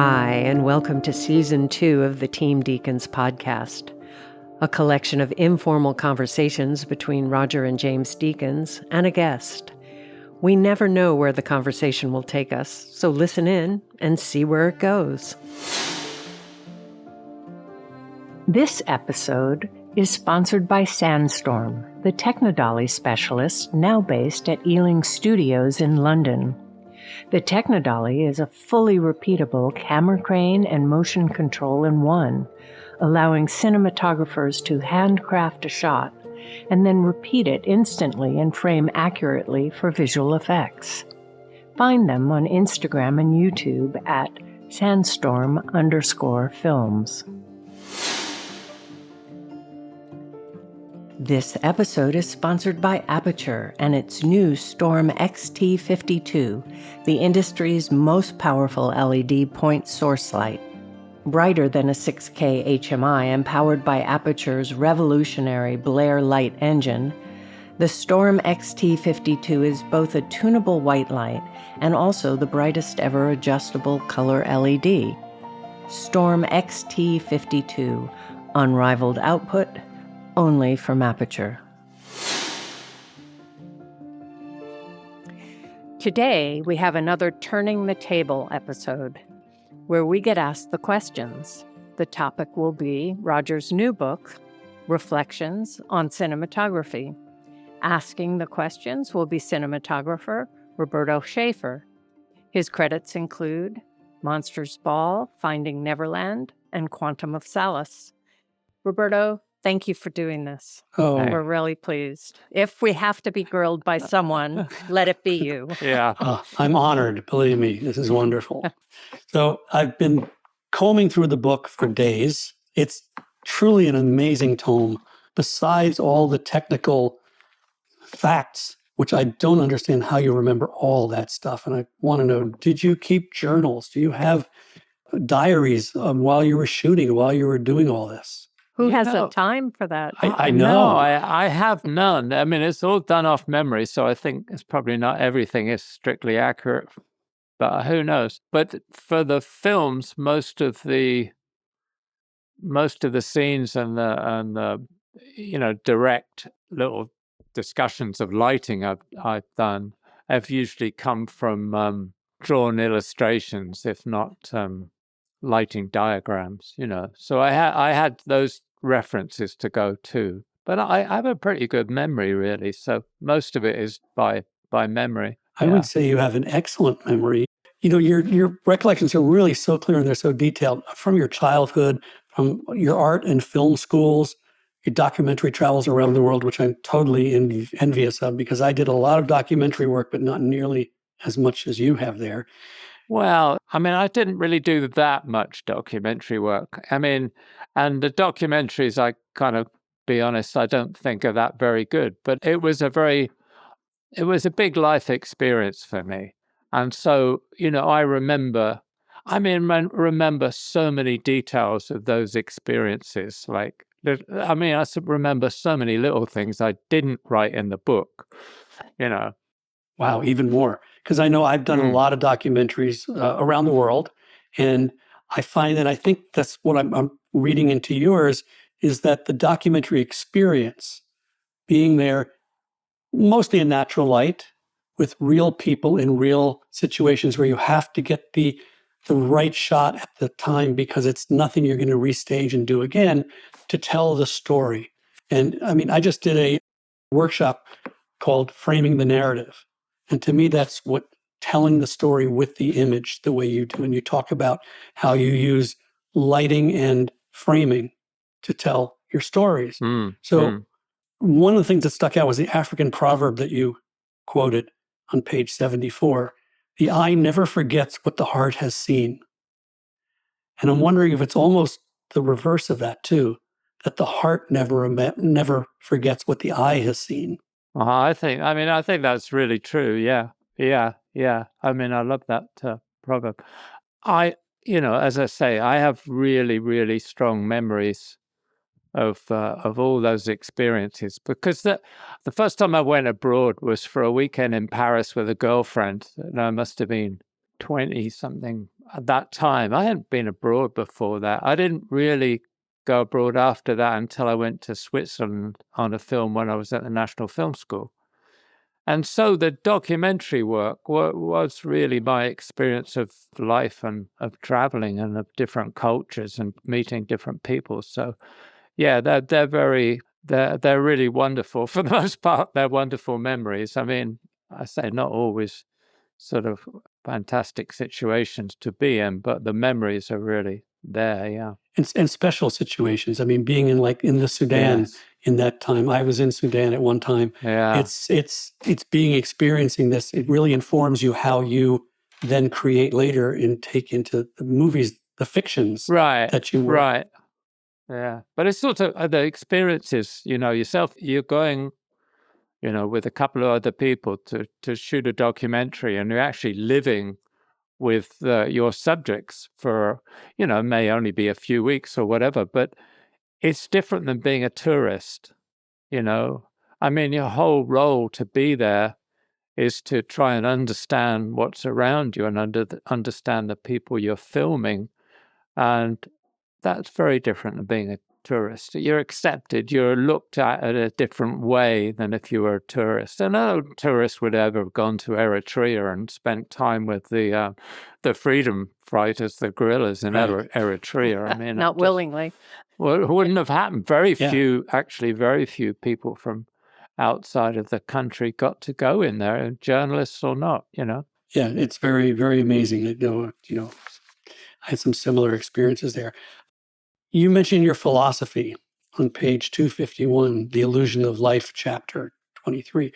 Hi, and welcome to Season 2 of the Team Deakins Podcast, a collection of informal conversations between Roger and James Deakins and a guest. We never know where the conversation will take us, so listen in and see where it goes. This episode is sponsored by Sandstorm, the Technodolly specialist now based at Ealing Studios in London. The Technodolly is a fully repeatable camera crane and motion control in one, allowing cinematographers to handcraft a shot and then repeat it instantly and frame accurately for visual effects. Find them on Instagram and YouTube at sandstorm_films. This episode is sponsored by Aperture and its new Storm XT52, the industry's most powerful LED point source light. Brighter than a 6K HMI and powered by Aperture's revolutionary Blair light engine, the Storm XT52 is both a tunable white light and also the brightest ever adjustable color LED. Storm XT52, unrivaled output, only from Aperture. Today, we have another Turning the Table episode where we get asked the questions. The topic will be Roger's new book, Reflections on Cinematography. Asking the questions will be cinematographer Roberto Schaefer. His credits include Monsters Ball, Finding Neverland, and Quantum of Solace. Roberto, thank you for doing this. We're really pleased. If we have to be grilled by someone, let it be you. Yeah. I'm honored. Believe me, this is wonderful. So I've been combing through the book for days. It's truly an amazing tome. Besides all the technical facts, which I don't understand how you remember all that stuff. And I want to know, did you keep journals? Do you have diaries while you were shooting, while you were doing all this? Who has the time for that? I know. No, I have none. I mean, it's all done off memory, so I think it's probably not everything is strictly accurate, but who knows? But for the films, most of the scenes and the direct little discussions of lighting I've done have usually come from drawn illustrations, if not lighting diagrams. So I had those references to go to, but I have a pretty good memory, really. So most of it is by memory. I would say you have an excellent memory. Your recollections are really so clear and they're so detailed from your childhood, from your art and film schools, your documentary travels around the world, which I'm totally envious of because I did a lot of documentary work, but not nearly as much as you have there. Well, I mean, I didn't really do that much documentary work. I mean, and the documentaries, I kind of, be honest, I don't think are that very good. But it was a big life experience for me. And so, I remember so many details of those experiences. I remember so many little things I didn't write in the book, Wow, even more. Because I know I've done a lot of documentaries around the world. And I find that I think that's what I'm reading into yours is that the documentary experience, being there mostly in natural light with real people in real situations where you have to get the right shot at the time because it's nothing you're going to restage and do again to tell the story. And I mean, I just did a workshop called Framing the Narrative. And to me, that's what telling the story with the image, the way you do. And you talk about how you use lighting and framing to tell your stories. One of the things that stuck out was the African proverb that you quoted on page 74. The eye never forgets what the heart has seen. And I'm wondering if it's almost the reverse of that too, that the heart never forgets what the eye has seen. I think that's really true. Yeah. I mean, I love that proverb. As I say, I have really, really strong memories of all those experiences because the first time I went abroad was for a weekend in Paris with a girlfriend, and I must have been 20 something. at that time, I hadn't been abroad before that. I didn't really go abroad after that until I went to Switzerland on a film when I was at the National Film School. And so the documentary work was really my experience of life and of traveling and of different cultures and meeting different people. So, yeah, they're really wonderful. For the most part, they're wonderful memories. I mean, I say not always sort of fantastic situations to be in, but the memories are really there. Yeah. And special situations. I mean, being in the Sudan Yes. in that time, I was in Sudan at one time. Yeah. It's experiencing this. It really informs you how you then create later and take into the movies, the fictions that you work. Right. Yeah. But it's sort of the experiences, yourself, you're going, with a couple of other people to shoot a documentary, and you're actually living with your subjects for, may only be a few weeks or whatever, but it's different than being a tourist, I mean, your whole role to be there is to try and understand what's around you and understand the people you're filming. And that's very different than being a tourist. You're accepted, you're looked at in a different way than if you were a tourist. And no tourist would ever have gone to Eritrea and spent time with the freedom fighters, the guerrillas in Eritrea. I mean, not willingly. Well, it wouldn't have happened. Very few people from outside of the country got to go in there, journalists or not, Yeah, it's very, very amazing. I had some similar experiences there. You mentioned your philosophy on page 251, The Illusion of Life, chapter 23.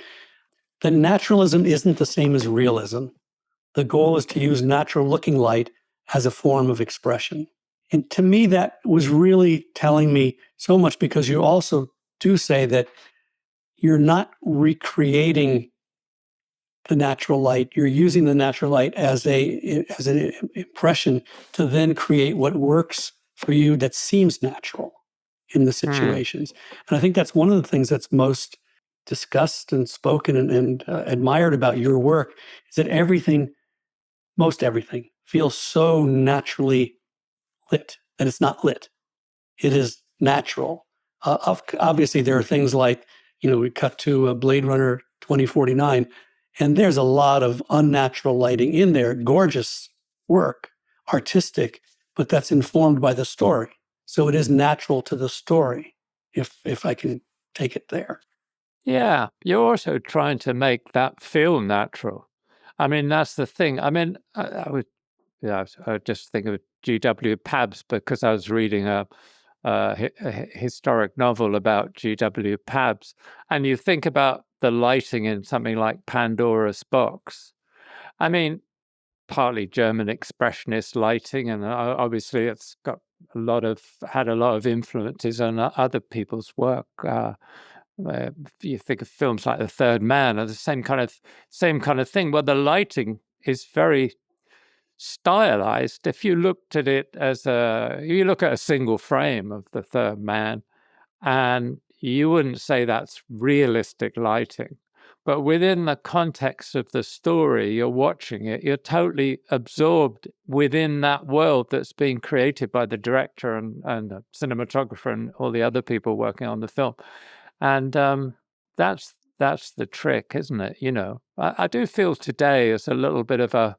That naturalism isn't the same as realism. The goal is to use natural-looking light as a form of expression. And to me, that was really telling me so much, because you also do say that you're not recreating the natural light. You're using the natural light as an impression to then create what works for you that seems natural in the situations. And I think that's one of the things that's most discussed and spoken and admired about your work, is that most everything feels so naturally lit that it's not lit. It is natural. Obviously, there are things like, we cut to Blade Runner 2049, and there's a lot of unnatural lighting in there. Gorgeous work, artistic, but that's informed by the story. So it is natural to the story, if I can take it there. Yeah, you're also trying to make that feel natural. I mean, that's the thing. I mean, I would just think of G.W. Pabst, because I was reading a historic novel about G.W. Pabst, and you think about the lighting in something like Pandora's Box. I mean, partly German expressionist lighting, and obviously it's had a lot of influences on other people's work. You think of films like The Third Man, or the same kind of thing. Well, the lighting is very stylized. If you looked at it you look at a single frame of The Third Man, and you wouldn't say that's realistic lighting. But within the context of the story, you're watching it, you're totally absorbed within that world that's being created by the director and the cinematographer and all the other people working on the film. And that's the trick, isn't it? I do feel today is a little bit of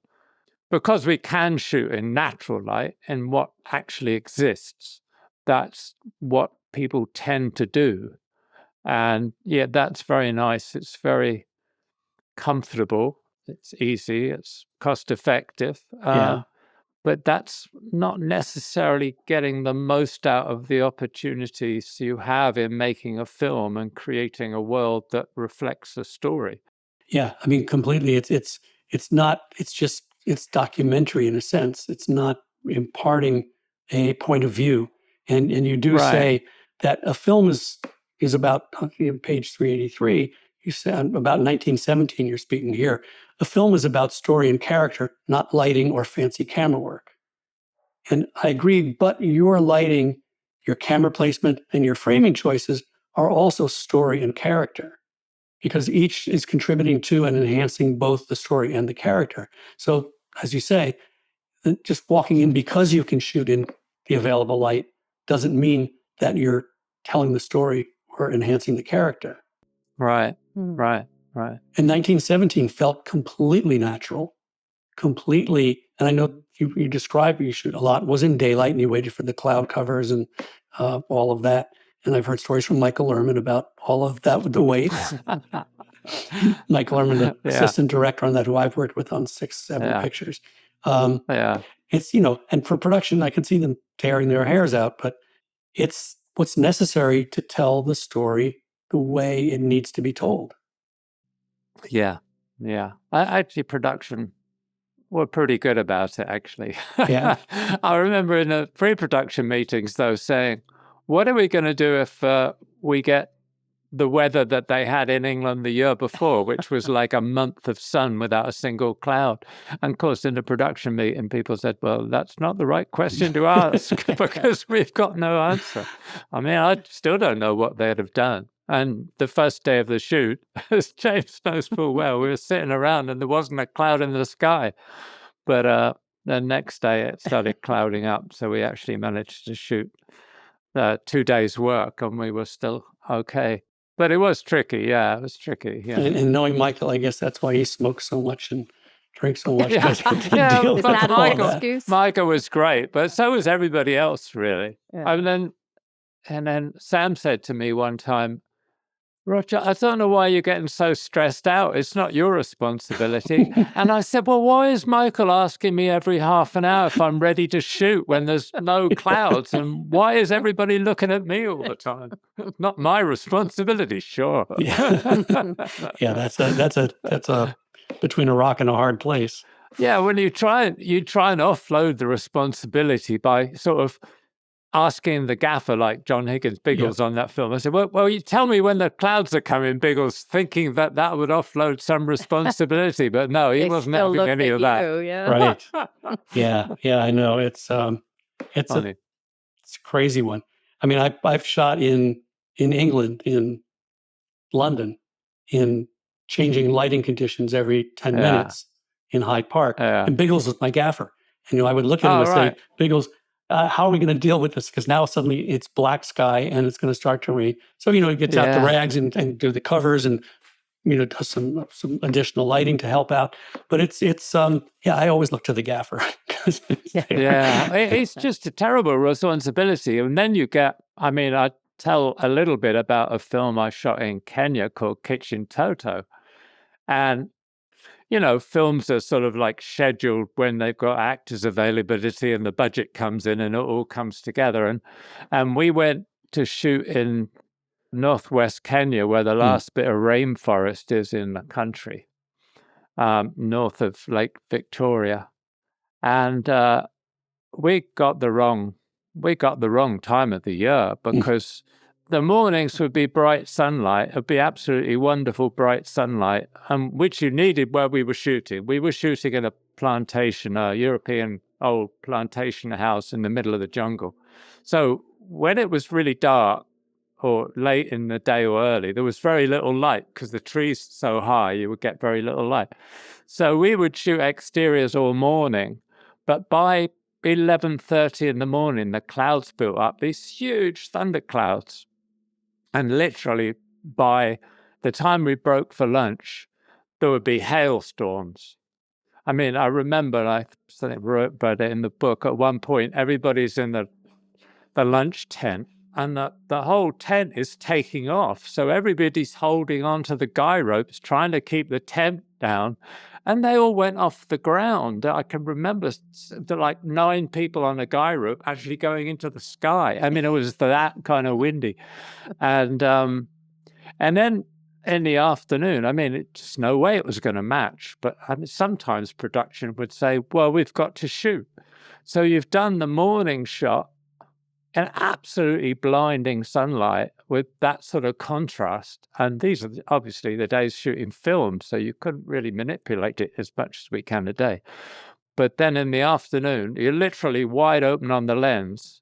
because we can shoot in natural light and what actually exists, that's what people tend to do. And yeah, that's very nice. It's very comfortable. It's easy. It's cost effective. But that's not necessarily getting the most out of the opportunities you have in making a film and creating a world that reflects a story. Yeah, I mean, completely. It's documentary in a sense. It's not imparting a point of view. And you do say that a film is about, on page 383, you said about 1917, you're speaking here. A film is about story and character, not lighting or fancy camera work. And I agree, but your lighting, your camera placement, and your framing choices are also story and character, because each is contributing to and enhancing both the story and the character. So, as you say, just walking in because you can shoot in the available light doesn't mean that you're telling the story or enhancing the character. Right. Hmm. Right. And 1917 felt completely natural, completely. And I know you described you shoot a lot was in daylight and you waited for the cloud covers and all of that. And I've heard stories from Michael Lerman about all of that with the wait. Michael Lerman, the assistant director on that, who I've worked with on 6-7 pictures. It's, and for production, I can see them tearing their hairs out, but it's what's necessary to tell the story the way it needs to be told. Yeah. Actually, production were pretty good about it, actually. Yeah. I remember in the pre-production meetings, though, saying, what are we going to do if we get the weather that they had in England the year before, which was like a month of sun without a single cloud? And of course, in the production meeting, people said, well, that's not the right question to ask because we've got no answer. I mean, I still don't know what they'd have done. And the first day of the shoot, as James knows full well, we were sitting around and there wasn't a cloud in the sky. But the next day it started clouding up. So we actually managed to shoot 2 days' work and we were still okay. But it was tricky. Yeah, it was tricky. Yeah. And knowing Michael, I guess that's why he smokes so much and drinks so much. But Michael was great, but so was everybody else, really. Yeah. And then Sam said to me one time, Roger, I don't know why you're getting so stressed out. It's not your responsibility. And I said, well, why is Michael asking me every half an hour if I'm ready to shoot when there's no clouds? And why is everybody looking at me all the time? Not my responsibility, sure. Yeah, that's a between a rock and a hard place. Yeah, when you try and offload the responsibility by sort of asking the gaffer, like John Higgins Biggles on that film. I said, well, you tell me when the clouds are coming, Biggles, thinking that would offload some responsibility. But no, he wasn't having any of that. Right. Yeah, I know. It's funny. It's a crazy one. I mean, I've shot in England, in London, in changing lighting conditions every 10 minutes in Hyde Park. And Biggles was my gaffer. And I would look at him and say, Biggles, how are we going to deal with this? Because now suddenly it's black sky and it's going to start to rain. So, he gets out the rags and do the covers and, does some additional lighting to help out. But it's I always look to the gaffer. It's just a terrible responsibility. And then you get, I tell a little bit about a film I shot in Kenya called Kitchen Toto. And films are sort of like scheduled when they've got actors availability and the budget comes in and it all comes together. And we went to shoot in northwest Kenya, where the last bit of rainforest is in the country, north of Lake Victoria. And we got the wrong time of the year because the mornings would be bright sunlight. It'd be absolutely wonderful, bright sunlight, which you needed where we were shooting. We were shooting in a plantation, a European old plantation house in the middle of the jungle. So when it was really dark or late in the day or early, there was very little light because the trees are so high, you would get very little light. So we would shoot exteriors all morning, but by 11:30 in the morning, the clouds built up, these huge thunderclouds. And literally by the time we broke for lunch, there would be hailstorms. I remember, I wrote about it in the book, at one point, everybody's in the lunch tent and the whole tent is taking off. So everybody's holding onto the guy ropes, trying to keep the tent down. And they all went off the ground. I can remember like 9 people on a guy rope actually going into the sky. It was that kind of windy. And then in the afternoon, it's no way it was going to match. But sometimes production would say, well, we've got to shoot. So you've done the morning shot in absolutely blinding sunlight with that sort of contrast. And these are obviously the days shooting film, so you couldn't really manipulate it as much as we can today. But then in the afternoon, you're literally wide open on the lens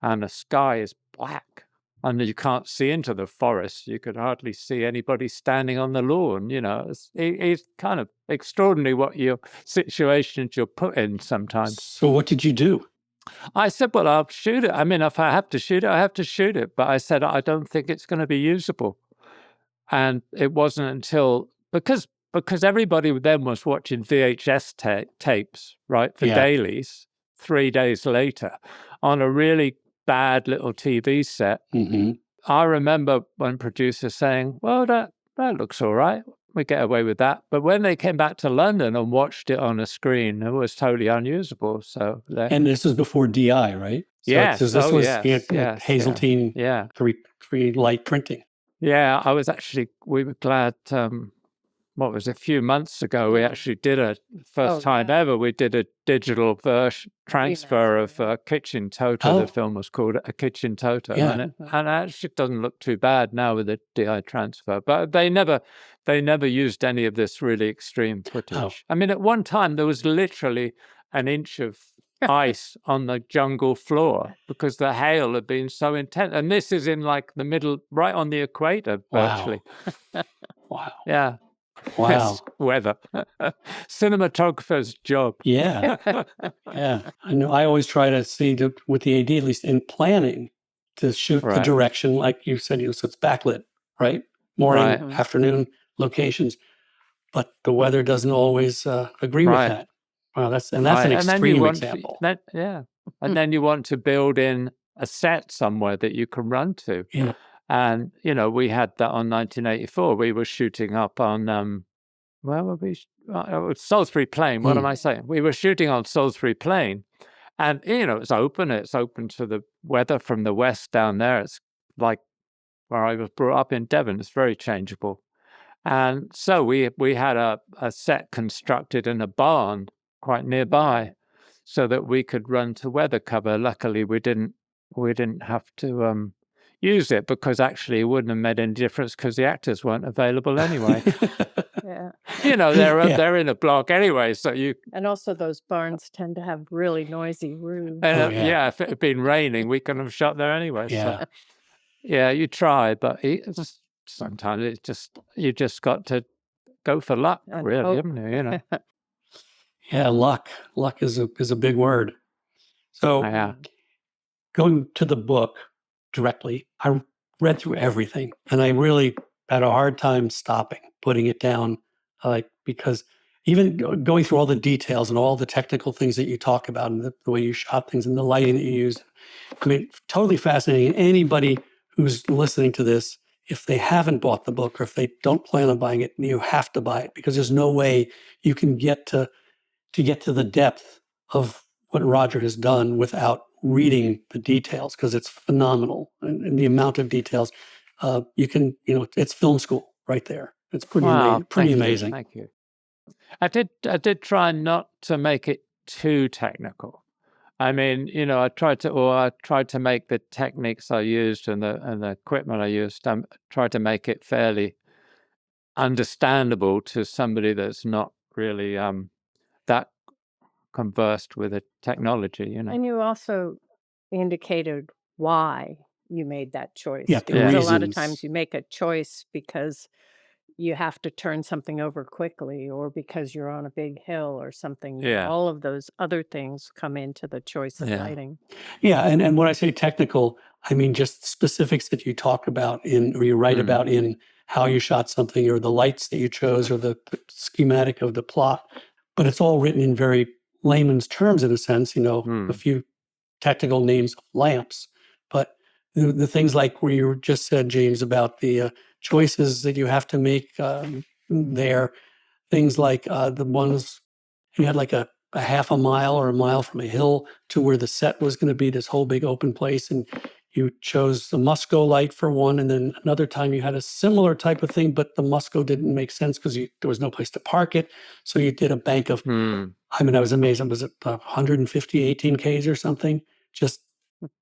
and the sky is black. and you can't see into the forest. You could hardly see anybody standing on the lawn. It's kind of extraordinary what your situations you're put in sometimes. So what did you do? I said, well, I'll shoot it. I mean, if I have to shoot it, I have to shoot it. But I said, I don't think it's going to be usable. And it wasn't until, because everybody then was watching VHS tapes, right, for dailies 3 days later on a really bad little TV set. Mm-hmm. I remember one producer saying, well, that looks all right. We get away with that. But when they came back to London and watched it on a screen, it was totally unusable. So and this was before DI, right? So, yes. So this was Hazeltine, three light printing. Yeah, we were glad. A few months ago, we actually did first time ever, we did a digital transfer of Kitchen Toto. The film was called A Kitchen Toto. Yeah. And it actually doesn't look too bad now with the DI transfer. But they never used any of this really extreme footage. Oh. I mean, at one time, there was literally an inch of ice on the jungle floor because the hail had been so intense. And this is in like the middle, right on the equator, virtually. Wow. Yeah. Wow. Yes, weather. Cinematographer's job. Yeah. Yeah. I know I always try to see with the AD, at least in planning, to shoot the direction, like you said, so it's backlit, right? Morning, afternoon locations. But the weather doesn't always agree with that. Wow, that's an extreme example. And then you want to build in a set somewhere that you can run to. Yeah. And, we had that on 1984. We were shooting up on, where were we? Salisbury Plain. What am I saying? We were shooting on Salisbury Plain. And, it's open. It's open to the weather from the west down there. It's like where I was brought up in Devon. It's very changeable. And so we had a set constructed in a barn quite nearby so that we could run to weather cover. Luckily, we didn't have to use it because actually it wouldn't have made any difference because the actors weren't available anyway. They're in a block anyway, so you. And also those barns tend to have really noisy roofs. And if it had been raining, we couldn't have shot there anyway. Yeah. So, you try, but sometimes you just got to go for luck, really, haven't you? Yeah, luck. Luck is a big word. So going to the book directly, I read through everything, and I really had a hard time stopping, putting it down, because even going through all the details and all the technical things that you talk about and the way you shot things and the lighting that you used, I mean, totally fascinating. Anybody who's listening to this, if they haven't bought the book or if they don't plan on buying it, you have to buy it because there's no way you can get to the depth of what Roger has done without reading the details because it's phenomenal. And the amount of details, it's film school right there. It's pretty amazing. Thank you. I did try not to make it too technical. I mean, I tried to make the techniques I used and the equipment I used, tried to make it fairly understandable to somebody that's not really that conversed with the technology, And you also indicated why you made that choice. Yeah, because a lot of times you make a choice because you have to turn something over quickly or because you're on a big hill or something. Yeah. All of those other things come into the choice of lighting. Yeah, and when I say technical, I mean just specifics that you talk about or you write about in how you shot something or the lights that you chose or the schematic of the plot. But it's all written in very layman's terms in a sense, a few technical names of lamps. But the things like where you just said, James, about the choices that you have to make there, things like the ones you had like a half a mile or a mile from a hill to where the set was going to be this whole big open place. And you chose the Musco light for one. And then another time you had a similar type of thing, but the Musco didn't make sense because there was no place to park it. So you did a bank of, I mean, I was amazed. Was it 150 18Ks or something? Just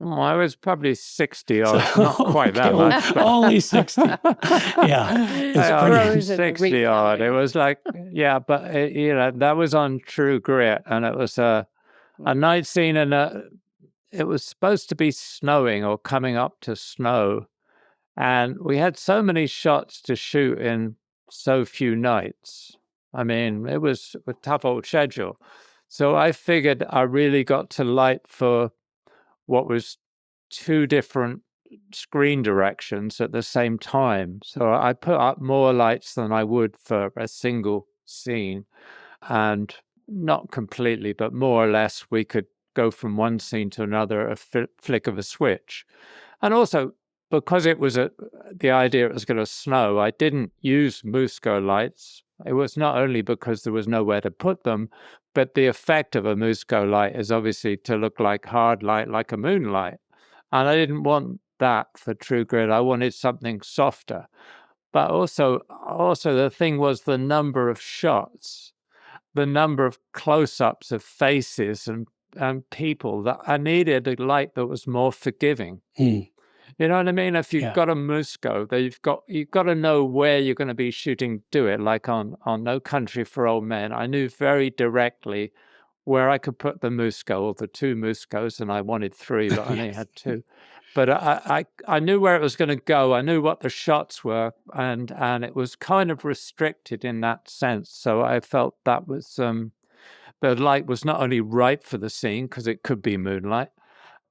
I was probably 60 or not quite that much. Only 60. Yeah. It's 60 odd. It was like, but that was on True Grit. And it was a night scene in it was supposed to be snowing or coming up to snow. And we had so many shots to shoot in so few nights. I mean, it was a tough old schedule. So I figured I really got to light for what was 2 different screen directions at the same time. So I put up more lights than I would for a single scene. And not completely, but more or less we could go from one scene to another a flick of a switch. And also, because it was the idea it was going to snow, I didn't use Musco lights. It was not only because there was nowhere to put them, but the effect of a Musco light is obviously to look like hard light, like a moonlight. And I didn't want that for True Grit. I wanted something softer. But also the thing was the number of shots, the number of close-ups of faces and people, that I needed a light that was more forgiving. You know what I mean? If you've got a Musco, you've got to know where you're going to be shooting. Do it like on No Country for Old Men. I knew very directly where I could put the Musco or the 2 Muscos, and I wanted 3, but I only had 2. But I knew where it was going to go. I knew what the shots were, and it was kind of restricted in that sense. So I felt that was the light was not only right for the scene because it could be moonlight,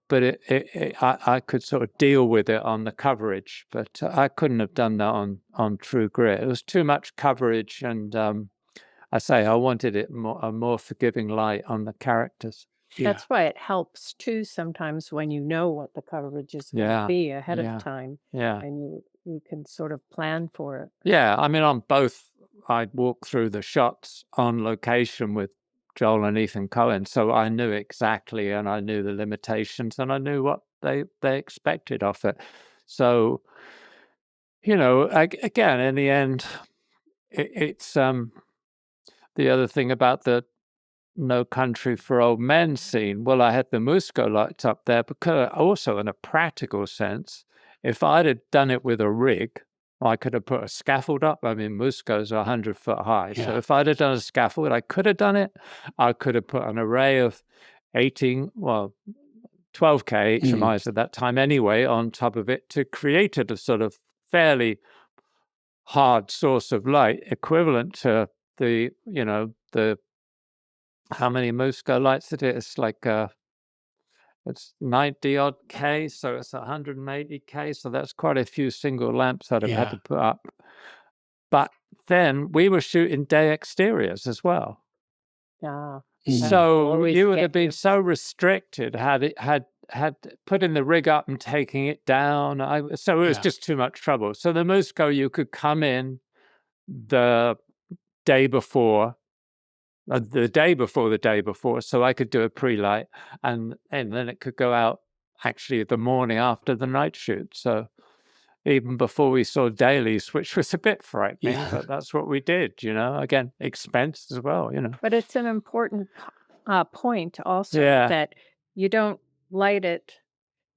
but I could sort of deal with it on the coverage. But I couldn't have done that on True Grit. It was too much coverage, and I wanted it a more forgiving light on the characters. That's why it helps too sometimes when you know what the coverage is going to be ahead of time. Yeah. And you can sort of plan for it. Yeah. I mean, on both, I'd walk through the shots on location with Joel and Ethan Coen. So I knew exactly, and I knew the limitations, and I knew what they expected of it. So, again, in the end, it's the other thing about the No Country for Old Men scene. Well, I had the Musco lights up there because also in a practical sense, if I'd have done it with a rig, I could have put a scaffold up. I mean, Muscos are 100 foot high. So if I'd have done a scaffold, I could have done it. I could have put an array of 12K HMIs at that time anyway on top of it to create a sort of fairly hard source of light equivalent to the how many Musco lights it is? It's like it's 90 odd K, so it's 180 K. So that's quite a few single lamps I'd have had to put up. But then we were shooting day exteriors as well. So you would have been so restricted had putting the rig up and taking it down. So it was just too much trouble. So the Musco, you could come in the day before, the day before, so I could do a pre-light, and then it could go out actually the morning after the night shoot. So even before we saw dailies, which was a bit frightening, but that's what we did, again, expense as well, But it's an important point also that you don't light it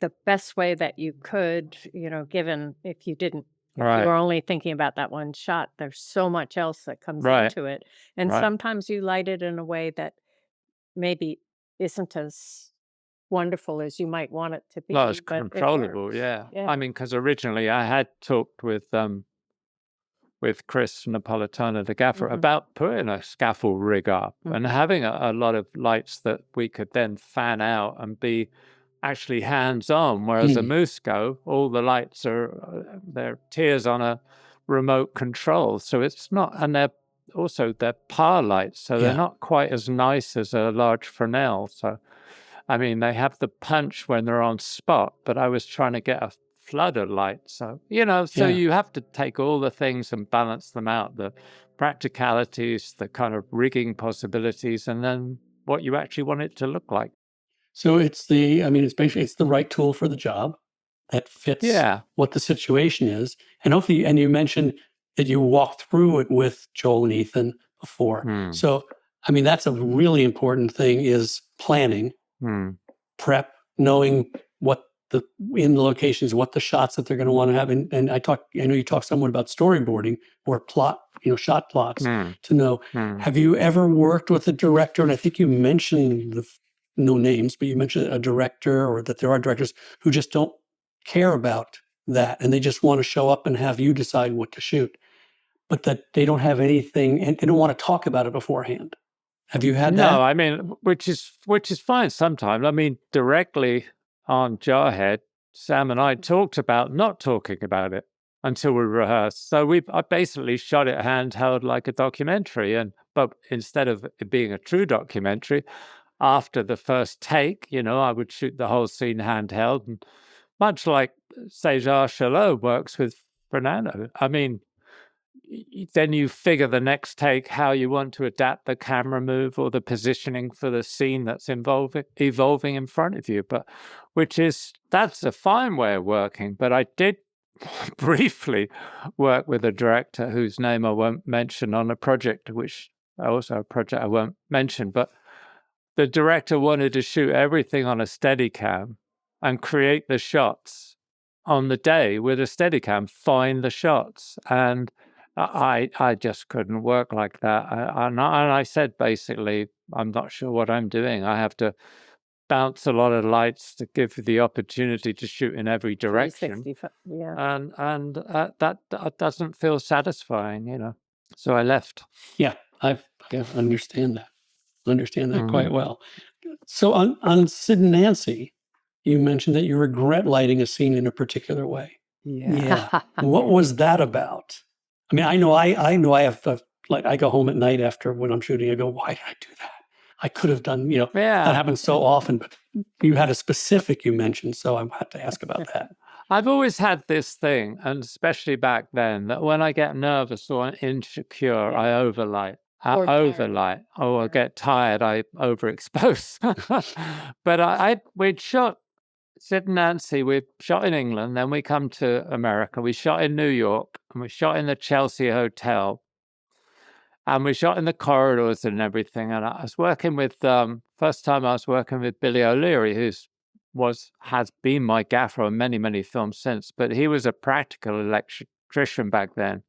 the best way that you could, given if you didn't. If you were only thinking about that one shot, there's so much else that comes into it. And sometimes you light it in a way that maybe isn't as wonderful as you might want it to be. No, it's but controllable, I mean, because originally I had talked with Chris Napolitano, the gaffer, about putting a scaffold rig up and having a lot of lights that we could then fan out and be actually hands-on, whereas a Musco, all the lights they're tiers on a remote control, so it's not, and they're par lights, so they're not quite as nice as a large Fresnel. So I mean, they have the punch when they're on spot, but I was trying to get a flood of light. So you have to take all the things and balance them out, the practicalities, the kind of rigging possibilities, and then what you actually want it to look like. So it's basically the right tool for the job that fits what the situation is. And hopefully, and you mentioned that you walked through it with Joel and Ethan before. So, I mean, that's a really important thing, is planning, prep, knowing what in the locations, what the shots that they're going to want to have. And I know you talked somewhat about storyboarding or plot, shot plots to know. Have you ever worked with a director? And I think you mentioned no names, but you mentioned a director, or that there are directors who just don't care about that, and they just want to show up and have you decide what to shoot, but that they don't have anything and they don't want to talk about it beforehand. Have you had that? No, I mean, which is fine sometimes. I mean, directly on Jarhead, Sam and I talked about not talking about it until we rehearsed. So I basically shot it handheld like a documentary, but instead of it being a true documentary, after the first take, I would shoot the whole scene handheld, and much like César Chalot works with Fernando. I mean, then you figure the next take how you want to adapt the camera move or the positioning for the scene that's evolving in front of you. But that's a fine way of working. But I did briefly work with a director whose name I won't mention on a project, a project I won't mention. But the director wanted to shoot everything on a Steadicam and create the shots on the day with a Steadicam, find the shots. And I just couldn't work like that. And I said, basically, I'm not sure what I'm doing. I have to bounce a lot of lights to give you the opportunity to shoot in every direction. Yeah. And that doesn't feel satisfying, So I left. Yeah, I understand that. Quite well. So on Sid and Nancy, you mentioned that you regret lighting a scene in a particular way. Yeah. What was that about? I mean, I know I have like, I go home at night after when I'm shooting, I go, why did I do that? I could have done, that happens so often, but you had a specific you mentioned, so I had to ask about that. I've always had this thing, and especially back then, that when I get nervous or insecure, I overlight. I get tired, I overexpose. But we'd shot Sid and Nancy, we shot in England, then we come to America. We shot in New York, and we shot in the Chelsea Hotel, and we shot in the corridors and everything. And I was working with, first time I was working with Billy O'Leary, has been my gaffer on many, many films since, but he was a practical electrician back then.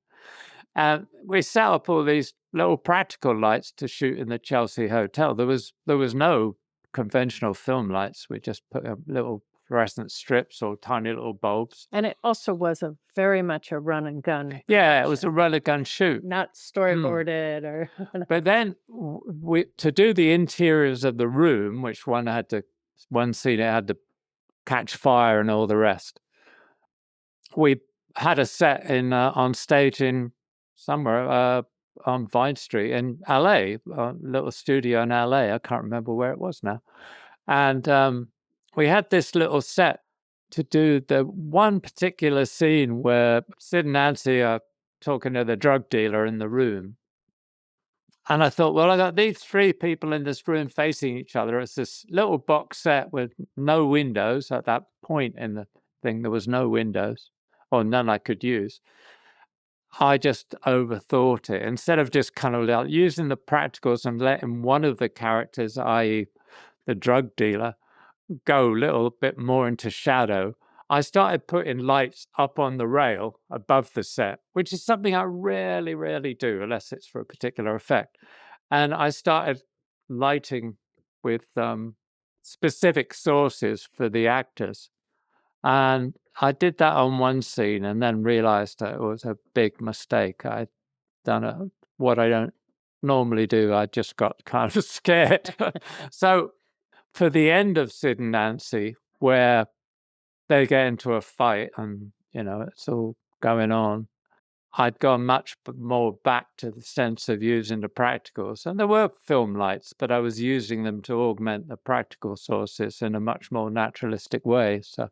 And we set up all these little practical lights to shoot in the Chelsea Hotel. There was no conventional film lights. We just put little fluorescent strips or tiny little bulbs. And it also was very much a run and gun. Yeah, it was a run and gun shoot. Not storyboarded or... But then to do the interiors of the room, which one scene it had to catch fire and all the rest. We had a set on stage in somewhere on Vine Street in LA, a little studio in LA. I can't remember where it was now. And we had this little set to do the one particular scene where Sid and Nancy are talking to the drug dealer in the room. And I thought, well, I got these three people in this room facing each other. It's this little box set with no windows. At that point in the thing, there was no windows, or none I could use. I just overthought it. Instead of just kind of like using the practicals and letting one of the characters, i.e. the drug dealer, go a little bit more into shadow, I started putting lights up on the rail above the set, which is something I rarely, rarely do unless it's for a particular effect. And I started lighting with specific sources for the actors. And I did that on one scene and then realized that it was a big mistake. I'd done what I don't normally do. I just got kind of scared. So for the end of Sid and Nancy, where they get into a fight and, it's all going on, I'd gone much more back to the sense of using the practicals. And there were film lights, but I was using them to augment the practical sources in a much more naturalistic way. So,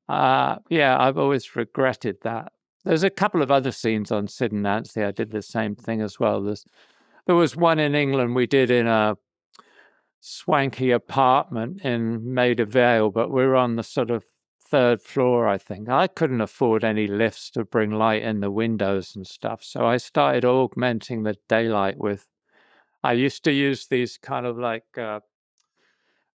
I've always regretted that. There's a couple of other scenes on Sid and Nancy. I did the same thing as well. There was one in England we did in a swanky apartment in Maida Vale, but we were on the sort of third floor, I think. I couldn't afford any lifts to bring light in the windows and stuff. So I started augmenting the daylight I used to use these kind of like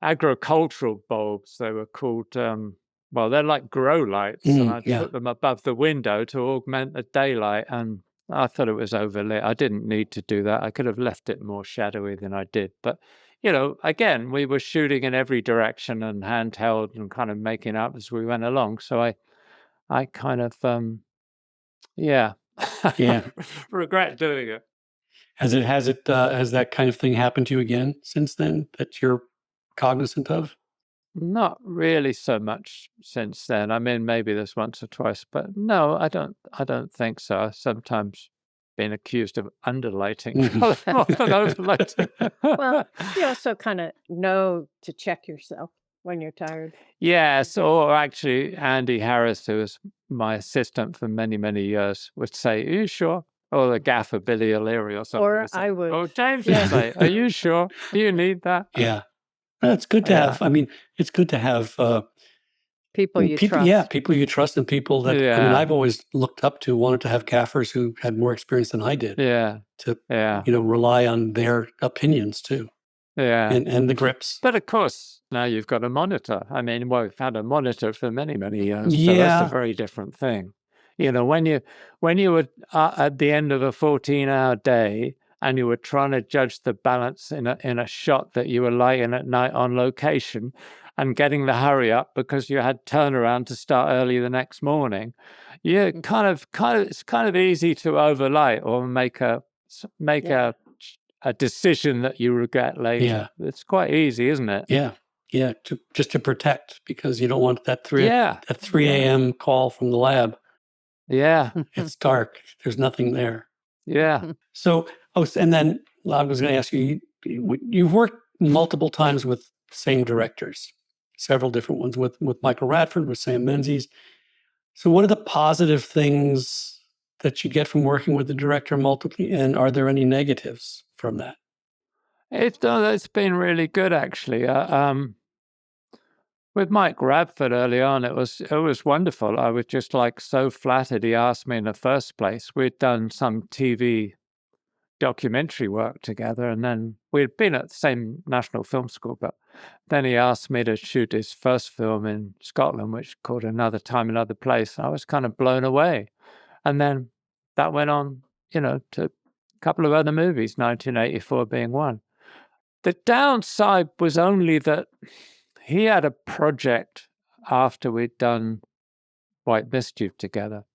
agricultural bulbs. They were called, they're like grow lights. And I'd put them above the window to augment the daylight. And I thought it was overlit. I didn't need to do that. I could have left it more shadowy than I did. But again, we were shooting in every direction and handheld and kind of making up as we went along. So I kind of, Yeah. regret doing it. Has that kind of thing happened to you again since then that you're cognizant of? Not really so much since then. I mean, maybe there's once or twice, but no, I don't think so. I've sometimes been accused of underlighting rather more than overlighting. Well, you also kind of know to check yourself when you're tired. Yes, or actually, Andy Harris, who was my assistant for many, many years, would say, "Are you sure?" Or the gaffer Billy O'Leary or something. Or would say, I would. Or James Yeah. would say, "Are you sure? Do you need that?" Yeah. Well, it's good to Yeah. have. I mean, it's good to have People you trust. Yeah, people you trust and people that, I mean, Yeah. I've always looked up to, wanted to have gaffers who had more experience than I did Yeah, to, yeah, rely on their opinions too yeah. and the grips. But of course, now you've got a monitor. I mean, well, we've had a monitor for many, many years, so that's Yeah. a very different thing. When you were at the end of a 14-hour day and you were trying to judge the balance in a shot that you were lighting at night on location and getting the hurry up because you had turnaround to start early the next morning, it's kind of easy to overlight or make a decision that you regret later. Yeah. It's quite easy, isn't it? Yeah. Yeah. Just to protect, because you don't want that 3 Yeah. a.m. call from the lab. Yeah. It's dark. There's nothing there. Yeah. So, and then I was going to ask you, you've worked multiple times with same directors, several different ones with Michael Radford, with Sam Menzies. So what are the positive things that you get from working with the director multiply, and are there any negatives from that? It's been really good, actually. With Mike Radford early on, it was wonderful. I was just so flattered he asked me in the first place. We'd done some TV documentary work together, and then we'd been at the same National Film School, but then he asked me to shoot his first film in Scotland, which called Another Time, Another Place. I was kind of blown away. And then that went on, to a couple of other movies, 1984 being one. The downside was only that he had a project after we'd done White Mischief together,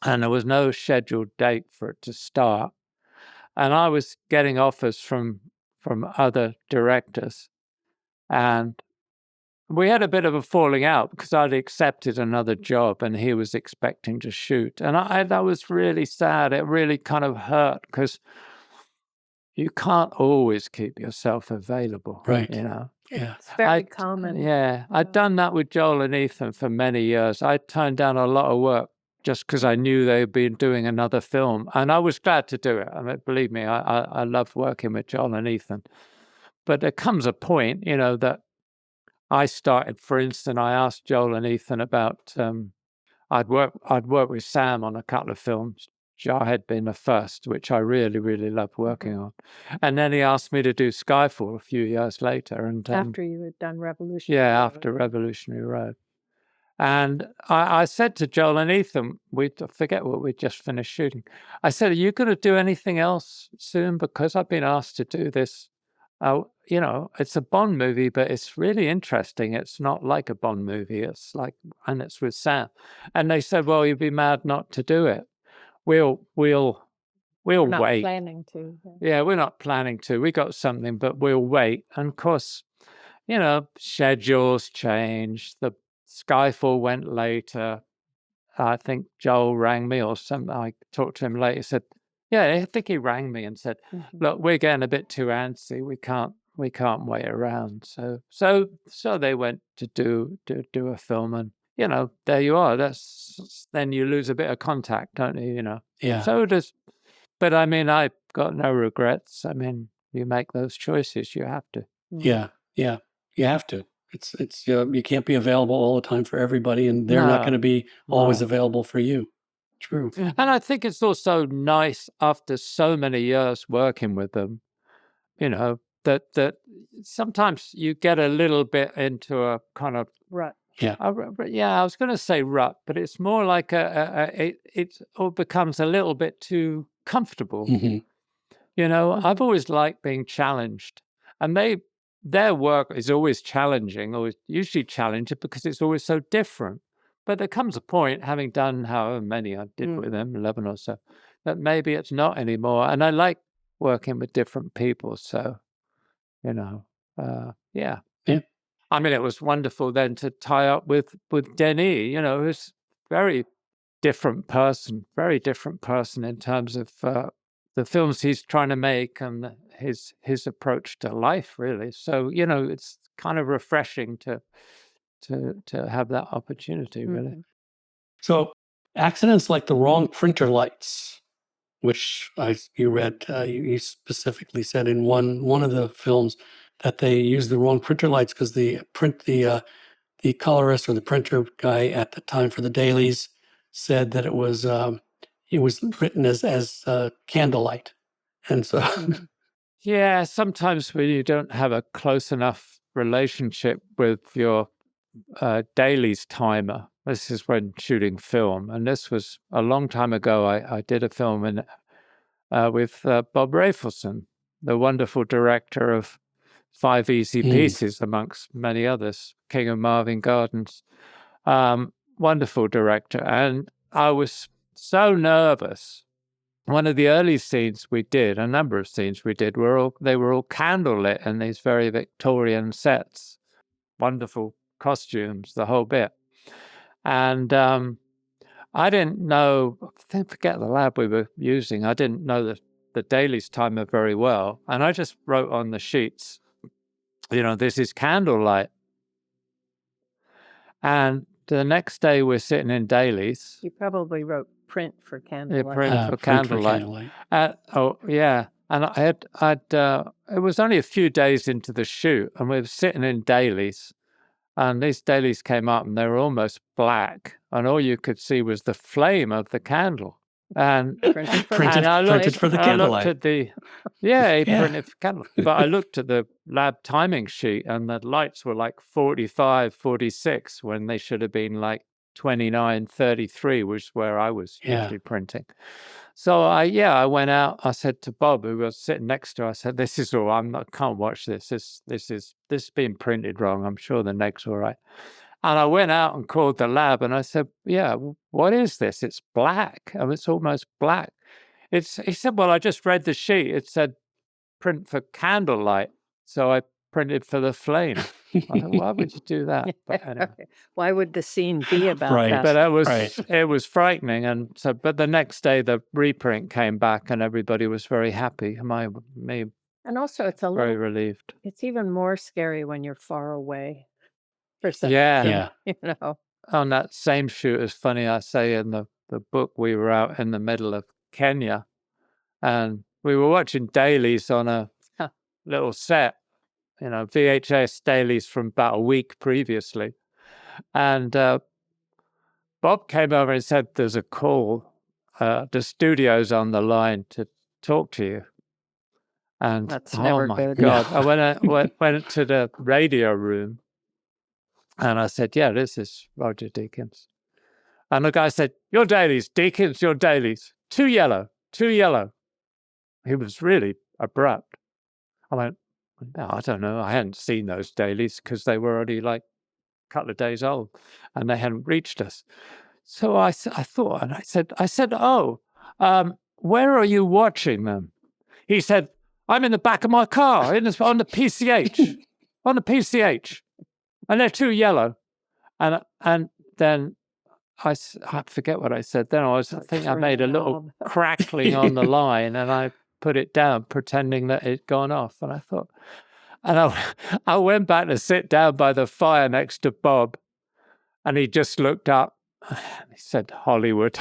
and there was no scheduled date for it to start. And I was getting offers from other directors, and we had a bit of a falling out because I'd accepted another job and he was expecting to shoot. And that was really sad. It really kind of hurt because you can't always keep yourself available. Right. Yeah. It's very common. Yeah. I'd done that with Joel and Ethan for many years. I turned down a lot of work just because I knew they'd been doing another film. And I was glad to do it. I mean, believe me, I love working with Joel and Ethan. But there comes a point, that I started, for instance, I asked Joel and Ethan about, I'd worked with Sam on a couple of films, Jarhead being the first, which I really, really loved working on. And then he asked me to do Skyfall a few years later. And after you had done Revolutionary Road. after Revolutionary Road. And I said to Joel and Ethan, I forget what we'd just finished shooting. I said, "Are you going to do anything else soon? Because I've been asked to do this. It's a Bond movie, but it's really interesting. It's not like a Bond movie. And it's with Sam." And they said, "Well, you'd be mad not to do it. We're not wait. planning to. Yeah, we're not planning to. We got something, but we'll wait." And of course, schedules changed. The Skyfall went later. I think Joel rang me or something. I talked to him later. He said, "Yeah, I think he rang me and said, look, we're getting a bit too antsy. We can't wait around." So they went to do a film, and there you are. Then you lose a bit of contact, don't you? Yeah. So does. But I mean, I've got no regrets. I mean, you make those choices. You have to. Yeah. Yeah. You have to. It's you can't be available all the time for everybody, and they're not going to be always available for you. True. And I think it's also nice after so many years working with them, that sometimes you get a little bit into a kind of rut. Yeah. I was going to say rut, but it's more like it all becomes a little bit too comfortable. Mm-hmm. I've always liked being challenged. And their work is always challenging, or usually challenging because it's always so different. But there comes a point, having done however many I did with them, 11 or so, that maybe it's not anymore. And I like working with different people. So, yeah. I mean, it was wonderful then to tie up with Denis, who's very different person in terms of the films he's trying to make and his approach to life, really. So, it's kind of refreshing to have that opportunity, really. So accidents like the wrong printer lights, which you read, you specifically said in one of the films that they used the wrong printer lights because the colorist or the printer guy at the time for the dailies said that it was written as candlelight, and so yeah, sometimes when you don't have a close enough relationship with your dailies timer. This is when shooting film, and this was a long time ago. I did a film with Bob Rafelson, the wonderful director of 5 Easy Pieces, amongst many others, King of Marvin Gardens. Wonderful director. And I was so nervous. One of the early scenes we did, a number of scenes we did, they were all candlelit in these very Victorian sets. Wonderful costumes, the whole bit. And I didn't know, forget the lab we were using, I didn't know the dailies timer very well. And I just wrote on the sheets, this is candlelight. And the next day we're sitting in dailies. You probably wrote print for candlelight. Yeah, print for candlelight. Yeah. And it was only a few days into the shoot, and we were sitting in dailies. And these dailies came up and they were almost black. And all you could see was the flame of the candle. And printed for the candlelight. Printed for candlelight. But I looked at the lab timing sheet and the lights were like 45, 46 when they should have been like 29, 33, which is where I was usually printing. So I went out. I said to Bob, who was sitting next to us, I said, "This is all. I can't watch this. This is being printed wrong. I'm sure the neg's all right." And I went out and called the lab, and I said, "Yeah, what is this? It's black. It's almost black." He said, "Well, I just read the sheet. It said print for candlelight, so I printed for the flame." I thought, why would you do that? But anyway. Why would the scene be about that? But it was frightening, and so. But the next day, the reprint came back, and everybody was very happy. Me, and also, it's very relieved. It's even more scary when you're far away. Yeah. On that same shoot, it's funny. I say in the book, we were out in the middle of Kenya, and we were watching dailies on a little set. VHS dailies from about a week previously. And Bob came over and said, "There's a call. The studio's on the line to talk to you." And that's never good. God. I went to the radio room and I said, "Yeah, this is Roger Deakins." And the guy said, "Your dailies, Deakins, your dailies. Too yellow. He was really abrupt. I went, "No, I don't know. I hadn't seen those dailies because they were already like a couple of days old and they hadn't reached us." So I thought, and I said, "Oh, where are you watching them?" He said, "I'm in the back of my car on the PCH, on the PCH, and they're too yellow." And then I forget what I said. Then I think I made a little crackling on the line, and I put it down, pretending that it'd gone off. And I thought, and I went back to sit down by the fire next to Bob, and he just looked up. He said, "Hollywood."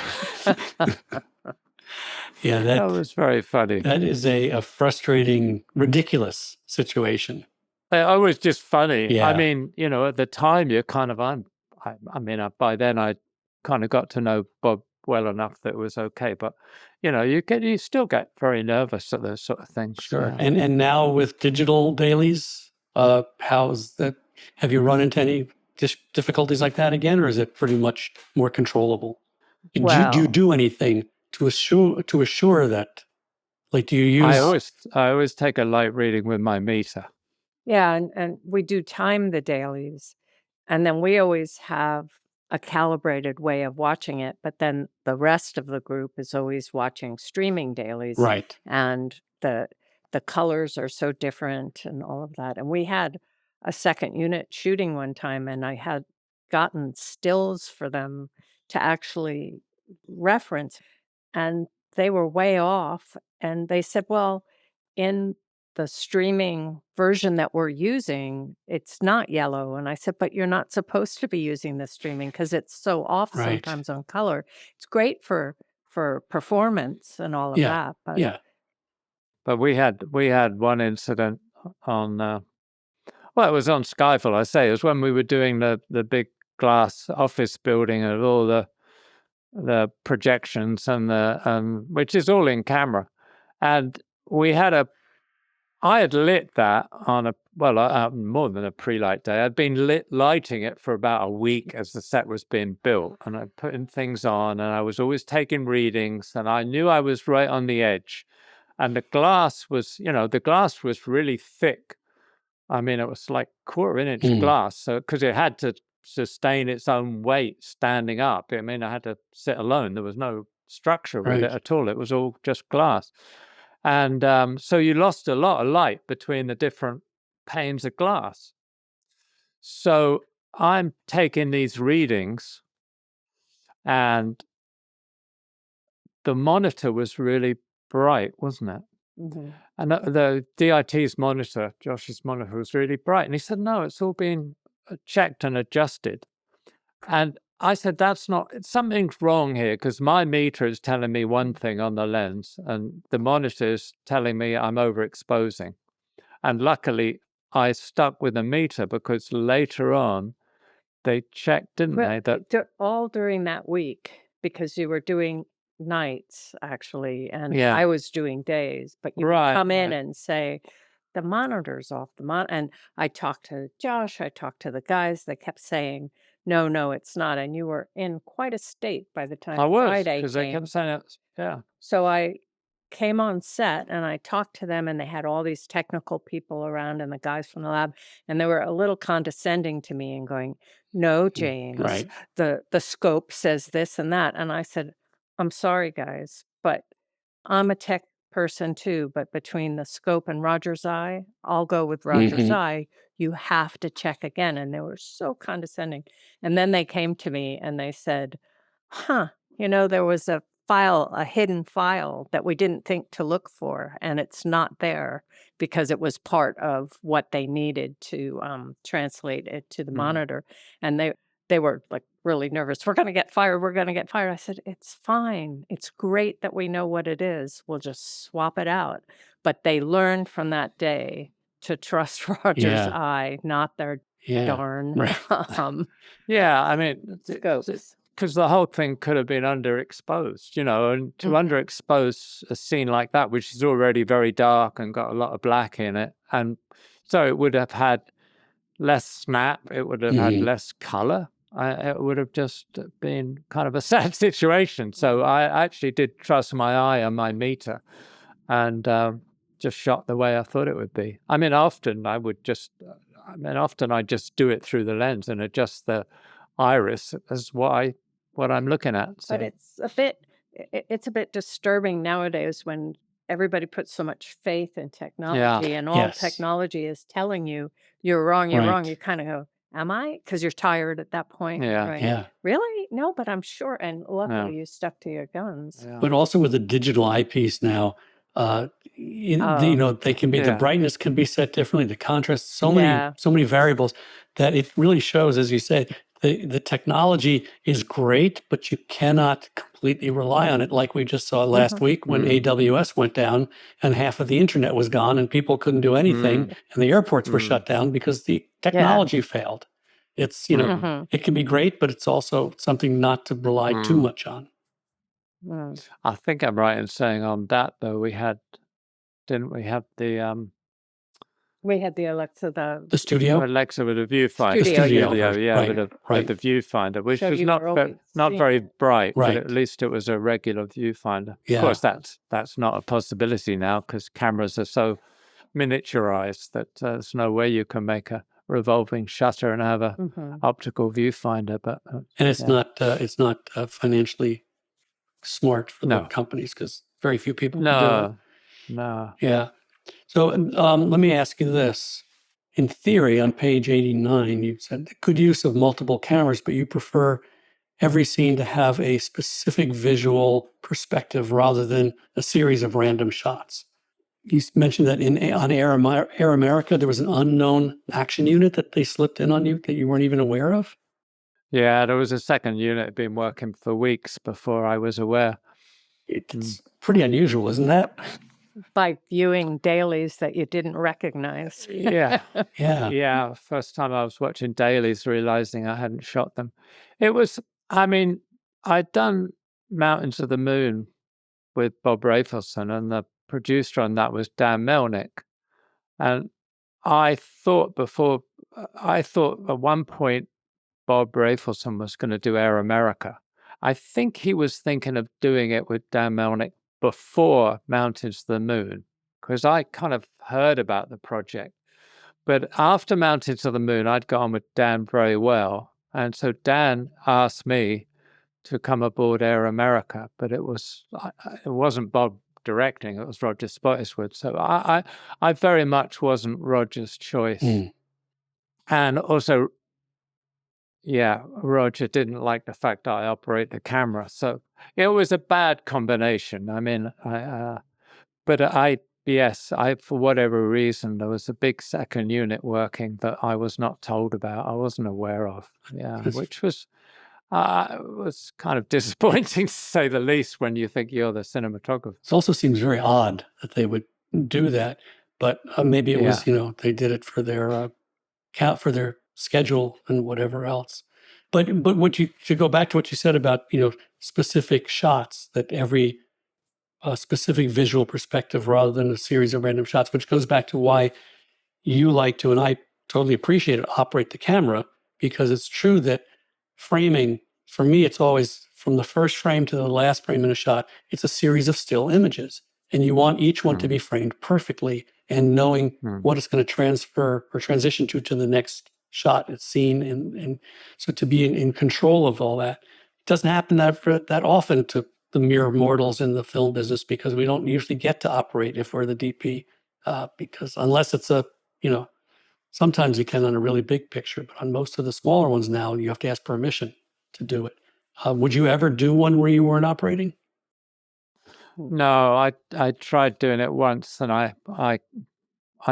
Yeah, that was very funny. That is a frustrating, ridiculous situation. It was just funny. Yeah. I mean, at the time, you're kind of, by then I kind of got to know Bob well enough that it was okay. But, you still get very nervous at those sort of things. Sure. And now with digital dailies, how's that? Have you run into any difficulties like that again, or is it pretty much more controllable? Do you do anything to assure that? Like, do you use? I always take a light reading with my meter. Yeah, and we do time the dailies, and then we always have a calibrated way of watching it, but then the rest of the group is always watching streaming dailies, Right. and the colors are so different and all of that. And we had a second unit shooting one time, and I had gotten stills for them to actually reference, and they were way off. And they said, well, in the streaming version that we're using, it's not yellow. And I said, but you're not supposed to be using the streaming because it's so off Right. sometimes on color. It's great for performance and all of Yeah. that, but Yeah. But we had one incident on well, it was on Skyfall. I say it was when we were doing the big glass office building and all the projections and the which is all in camera, and I had lit that on a more than a pre-light day. I'd been lighting it for about a week as the set was being built, and I putting things on, and I was always taking readings, and I knew I was right on the edge, and the glass was really thick. I mean, it was like 1/4-inch glass, so because it had to sustain its own weight standing up. I mean, I had to sit alone. There was no structure with it at all. It was all just glass. And so you lost a lot of light between the different panes of glass. So I'm taking these readings, and the monitor was really bright, wasn't it? mhm. And the DIT's monitor, Josh's monitor, was really bright. And he said, no, it's all been checked and adjusted. And I said, something's wrong here, because my meter is telling me one thing on the lens, and the monitor is telling me I'm overexposing. And luckily, I stuck with the meter, because later on, they checked, didn't Well, they? That all during that week, because you were doing nights actually, and Yeah. I was doing days, but you would Right, come in right. and say, the monitor's off, and I talked to Josh, I talked to the guys, they kept saying, no, it's not. And you were in quite a state by the time I was, Friday because they came. kept saying it. Yeah. So I came on set and I talked to them, and they had all these technical people around and the guys from the lab, and they were a little condescending to me and going, no, James, Right. the scope says this and that. And I said, I'm sorry, guys, but I'm a tech person too, but between the scope and Roger's eye, I'll go with Roger's eye. You have to check again. And they were so condescending. And then they came to me and they said, huh, there was a hidden file that we didn't think to look for, and it's not there because it was part of what they needed to translate it to the monitor. And they were like really nervous. We're going to get fired. We're going to get fired. I said, it's fine. It's great that we know what it is. We'll just swap it out. But they learned from that day to trust Roger's eye, not their darn Yeah, I mean, scopes. because the whole thing could have been underexposed, and to underexpose a scene like that, which is already very dark and got a lot of black in it, and so it would have had less snap, it would have had less color. It would have just been kind of a sad situation. So I actually did trust my eye on my meter, and just shot the way I thought it would be. I mean, often I just do it through the lens and adjust the iris as what I'm looking at. So. But it's a bit disturbing nowadays when everybody puts so much faith in technology, and all technology is telling you you're wrong, you're wrong. You kind of go, am I? Because you're tired at that point. Yeah. Right. Yeah. Really? No, but I'm sure. And luckily you stuck to your guns. Yeah. But also with the digital eyepiece now, they can be, the brightness can be set differently, the contrast, so many variables that it really shows, as you said, the technology is great, but you cannot completely rely on it. Like we just saw last week when AWS went down and half of the internet was gone and people couldn't do anything, and the airports were shut down because the technology failed. It's, it can be great, but it's also something not to rely too much on. I think I'm right in saying on that, though, didn't we have the We had the Alexa, the studio, Alexa with a viewfinder, Studio, with the viewfinder, which Showed was you where all the not very bright, Right. but at least it was a regular viewfinder. Yeah. Of course, that's not a possibility now because cameras are so miniaturized that there's no way you can make a revolving shutter and have a optical viewfinder. But and it's not financially smart for the No. companies because very few people can do it. No. Yeah. So let me ask you this. In theory, on page 89, you said good use of multiple cameras, but you prefer every scene to have a specific visual perspective rather than a series of random shots. You mentioned that on Air America, there was an unknown action unit that they slipped in on you that you weren't even aware of? Yeah, there was a second unit been working for weeks before I was aware. It's pretty unusual, isn't that? By viewing dailies that you didn't recognize. Yeah. Yeah. Yeah. First time I was watching dailies, realizing I hadn't shot them. It was, I mean, I'd done Mountains of the Moon with Bob Rafelson, and the producer on that was Dan Melnick. And I thought at one point Bob Rafelson was going to do Air America. I think he was thinking of doing it with Dan Melnick before Mountains to the Moon, because I kind of heard about the project. But after Mountains to the Moon, I'd got on with Dan very well. And so Dan asked me to come aboard Air America, but it wasn't Bob directing, it was Roger Spottiswoode. So I very much wasn't Roger's choice. And also, yeah, Roger didn't like the fact that I operate the camera. So it was a bad combination. I mean, yes, for whatever reason, there was a big second unit working that I was not told about. I wasn't aware of. Yeah, which was kind of disappointing to say the least when you think you're the cinematographer. It also seems very odd that they would do that, but maybe it was, they did it for their for their schedule and whatever else. But to go back to what you said about, specific shots, that every specific visual perspective rather than a series of random shots, which goes back to why you like to, and I totally appreciate it, operate the camera, because it's true that framing, for me, it's always from the first frame to the last frame in a shot, it's a series of still images. And you want each one to be framed perfectly and knowing what it's going to transfer or transition to the next shot, it's scene. And so to be in control of all that, it doesn't happen that often to the mere mortals in the film business, because we don't usually get to operate if we're the DP, because unless it's sometimes you can on a really big picture, but on most of the smaller ones now, you have to ask permission to do it. Would you ever do one where you weren't operating? No, I tried doing it once, and I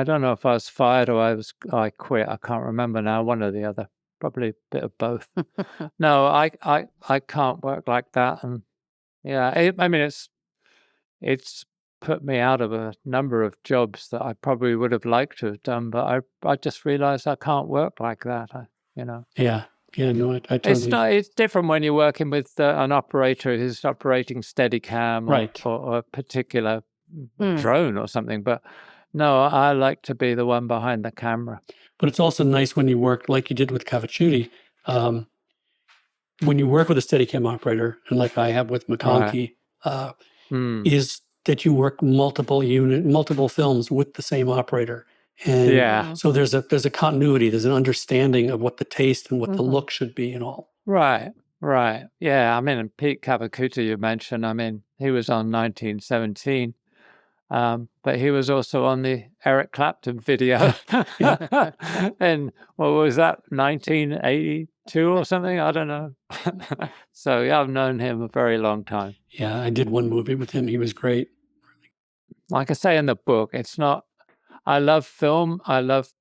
don't know if I was fired or I quit. I can't remember now. One or the other, probably a bit of both. No, I can't work like that, and yeah, I mean it's put me out of a number of jobs that I probably would have liked to have done, but I just realized I can't work like that. Yeah, no, I totally... It's different when you're working with an operator who's operating Steadicam or a particular drone or something. But no, I like to be the one behind the camera. But it's also nice when you work like you did with Cavaciuti, when you work with a Steadicam operator, and like I have with McConkey, is that you work multiple films with the same operator. And so there's a continuity, there's an understanding of what the taste and what the look should be and all. Right. Yeah, I mean, Pete Cavaciuti you mentioned, I mean, he was on 1917, but he was also on the Eric Clapton video. And what was that, 1982 or something? I don't know. So yeah, I've known him a very long time. Yeah, I did one movie with him. He was great. Like I say in the book, it's not, I love film. I love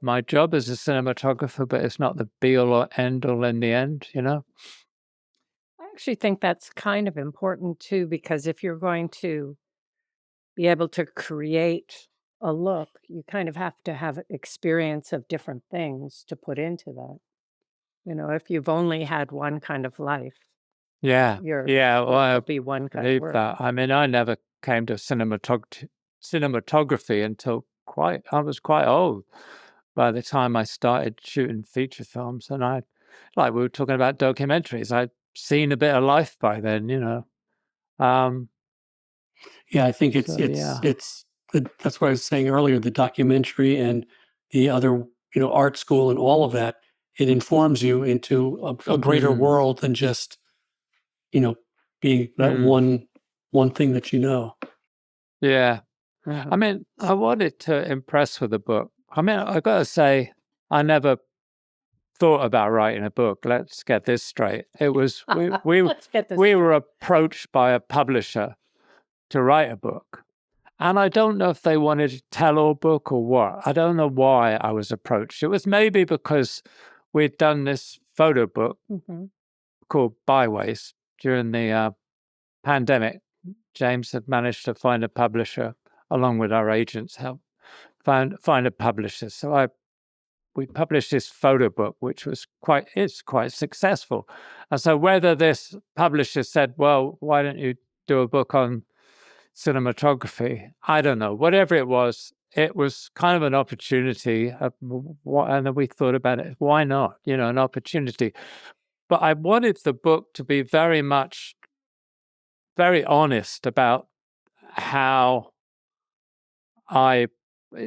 my job as a cinematographer, but it's not the be all or end all in the end, I actually think that's kind of important too, because if you're going to be able to create a look, you kind of have to have experience of different things to put into that. If you've only had one kind of life. Well, I be one kind believe of work. that. I mean, I never came to cinematography until I was quite old by the time I started shooting feature films. And like we were talking about documentaries, I'd seen a bit of life by then, Yeah, I think it's that's what I was saying earlier, the documentary and the other, art school and all of that, it informs you into a greater world than just, being that one thing that you know. Yeah. I mean, I wanted to impress with the book. I mean, I got to say, I never thought about writing a book. Let's get this straight. It was we were approached by a publisher to write a book. And I don't know if they wanted a tell-all book or what. I don't know why I was approached. It was maybe because we'd done this photo book called Byways during the pandemic. James had managed to find a publisher, along with our agents, help find a publisher. So we published this photo book, which was quite successful. And so whether this publisher said, well, why don't you do a book on cinematography? I don't know. Whatever it was kind of an opportunity. And then we thought about it. Why not? An opportunity. But I wanted the book to be very honest about how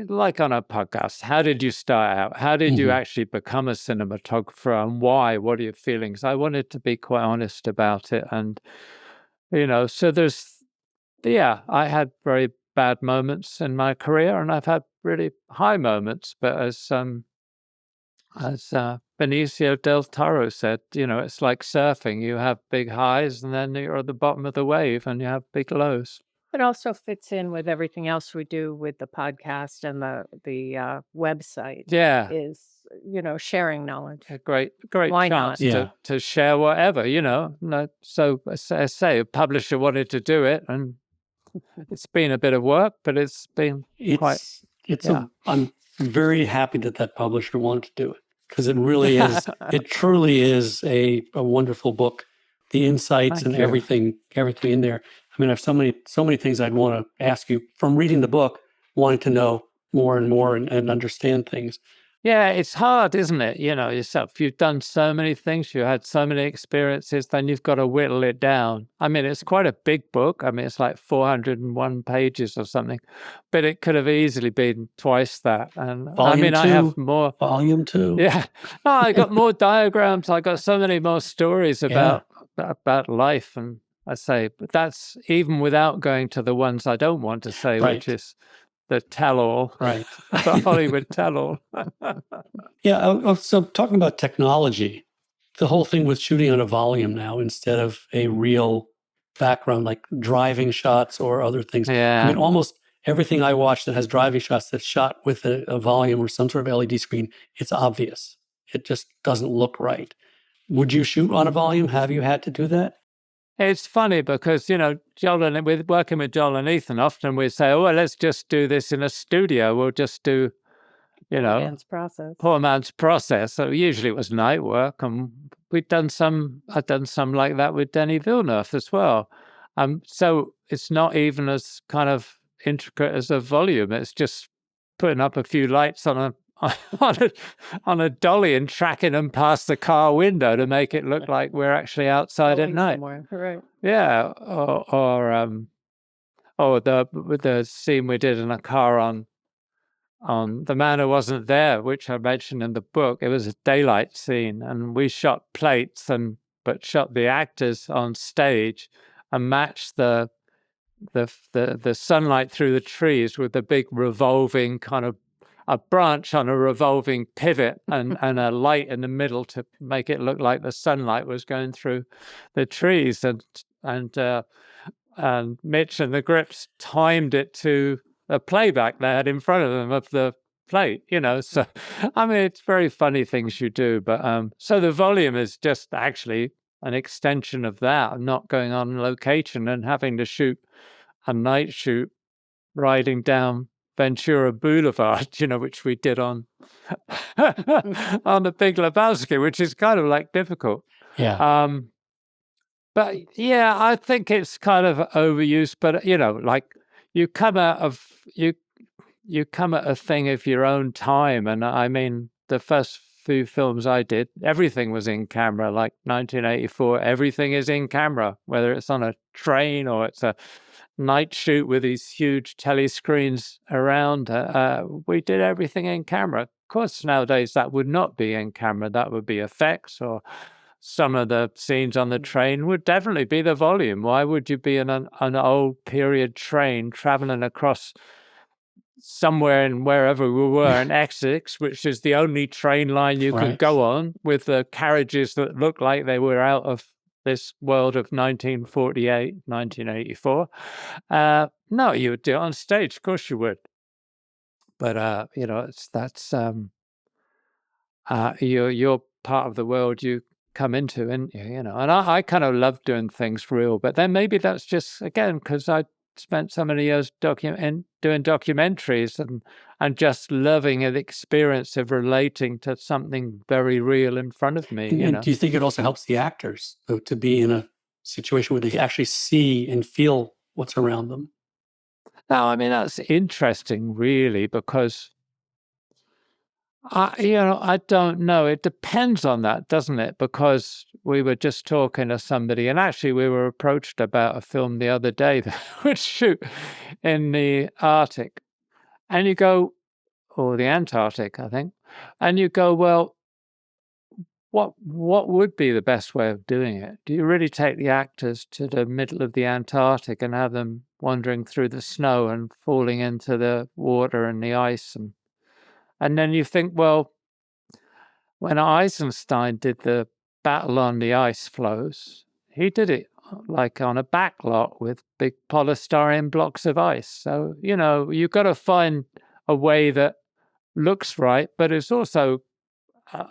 like on a podcast, how did you start out? How did you actually become a cinematographer, and why? What are your feelings? I wanted to be quite honest about it. And, so I had very bad moments in my career, and I've had really high moments. But as Benicio del Toro said, it's like surfing. You have big highs, and then you're at the bottom of the wave, and you have big lows. It also fits in with everything else we do with the podcast and the website. Yeah, is sharing knowledge. A great Why chance not? to share whatever. So as I say, a publisher wanted to do it, and it's been a bit of work, but it's been I'm very happy that publisher wanted to do it, because it really is. It truly is a wonderful book. The insights and everything in there. I mean, I have so many things I'd want to ask you from reading the book, wanting to know more and more and understand things. Yeah, it's hard, isn't it? Yourself, you've done so many things, you had so many experiences, then you've got to whittle it down. I mean, it's quite a big book. I mean, it's like 401 pages or something, but it could have easily been twice that. And Volume 2, I have more. Volume 2. Yeah. No, I got more diagrams. I got so many more stories about life. And I say, but that's even without going to the ones I don't want to say, which is the tell-all, right? The Hollywood tell-all. So talking about technology, the whole thing with shooting on a volume now instead of a real background, like driving shots or other things. Yeah. I mean, almost everything I watch that has driving shots that's shot with a volume or some sort of LED screen, it's obvious. It just doesn't look right. Would you shoot on a volume? Have you had to do that? It's funny because, we're working with Joel and Ethan, often we say, oh, well, let's just do this in a studio. We'll just do, poor man's process. So usually it was night work, and I'd done some like that with Denis Villeneuve as well. So it's not even as kind of intricate as a volume. It's just putting up a few lights on a dolly and tracking them past the car window to make it look like we're actually outside at night. Right. Yeah, or the scene we did in a car on The Man Who Wasn't There, which I mentioned in the book. It was a daylight scene, and we shot plates but shot the actors on stage and matched the sunlight through the trees with the big revolving kind of a branch on a revolving pivot and a light in the middle to make it look like the sunlight was going through the trees. And Mitch and the Grips timed it to a playback they had in front of them of the plate, So, I mean, it's very funny things you do. But so the volume is just actually an extension of that, not going on location and having to shoot a night shoot riding down Ventura Boulevard, which we did on the Big Lebowski, which is kind of like difficult. Yeah. But yeah, I think it's kind of overused. But like you come at a thing of your own time, and I mean, the first few films I did, everything was in camera. Like 1984, everything is in camera, whether it's on a train or it's a night shoot with these huge telescreens around. We did everything in camera. Of course, nowadays that would not be in camera. That would be effects, or some of the scenes on the train would definitely be the volume. Why would you be in an old period train traveling across somewhere in wherever we were in Essex, which is the only train line you could go on, with the carriages that looked like they were out of this world of 1948, 1984. No, you would do it on stage. Of course you would. But, you're part of the world you come into, and and I kind of love doing things real, but then maybe that's just, again, because I spent so many years doing documentaries and just loving the experience of relating to something very real in front of me. And do you think it also helps the actors to be in a situation where they actually see and feel what's around them? No, I mean, that's interesting, really, because I don't know. It depends on that, doesn't it? Because we were just talking to somebody, and actually we were approached about a film the other day that would shoot in the Arctic. And you go, or the Antarctic, I think. And you go, well, what would be the best way of doing it? Do you really take the actors to the middle of the Antarctic and have them wandering through the snow and falling into the water and the ice? And then you think, well, when Eisenstein did the battle on the ice floes, he did it like on a backlot with big polystyrene blocks of ice. So, you've got to find a way that looks right, but it's also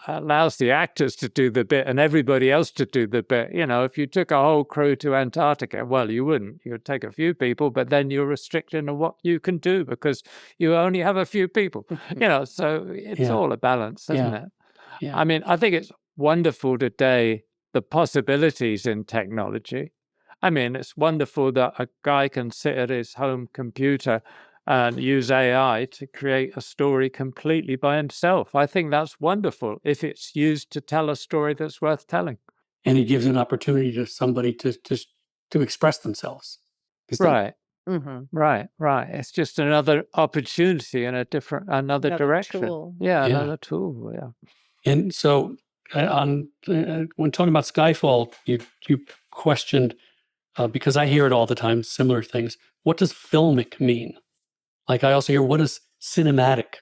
allows the actors to do the bit and everybody else to do the bit. If you took a whole crew to Antarctica, well, you wouldn't. You would take a few people, but then you're restricted on what you can do because you only have a few people. So it's all a balance, isn't it? Yeah. I mean, I think it's wonderful today, the possibilities in technology. I mean, it's wonderful that a guy can sit at his home computer and use AI to create a story completely by himself. I think that's wonderful if it's used to tell a story that's worth telling. And it gives an opportunity to somebody to express themselves. Right. Right. It's just another opportunity in another direction. Tool. Another tool. Yeah. And so, when talking about Skyfall, you questioned, because I hear it all the time, similar things. What does filmic mean? Like, I also hear, what is cinematic?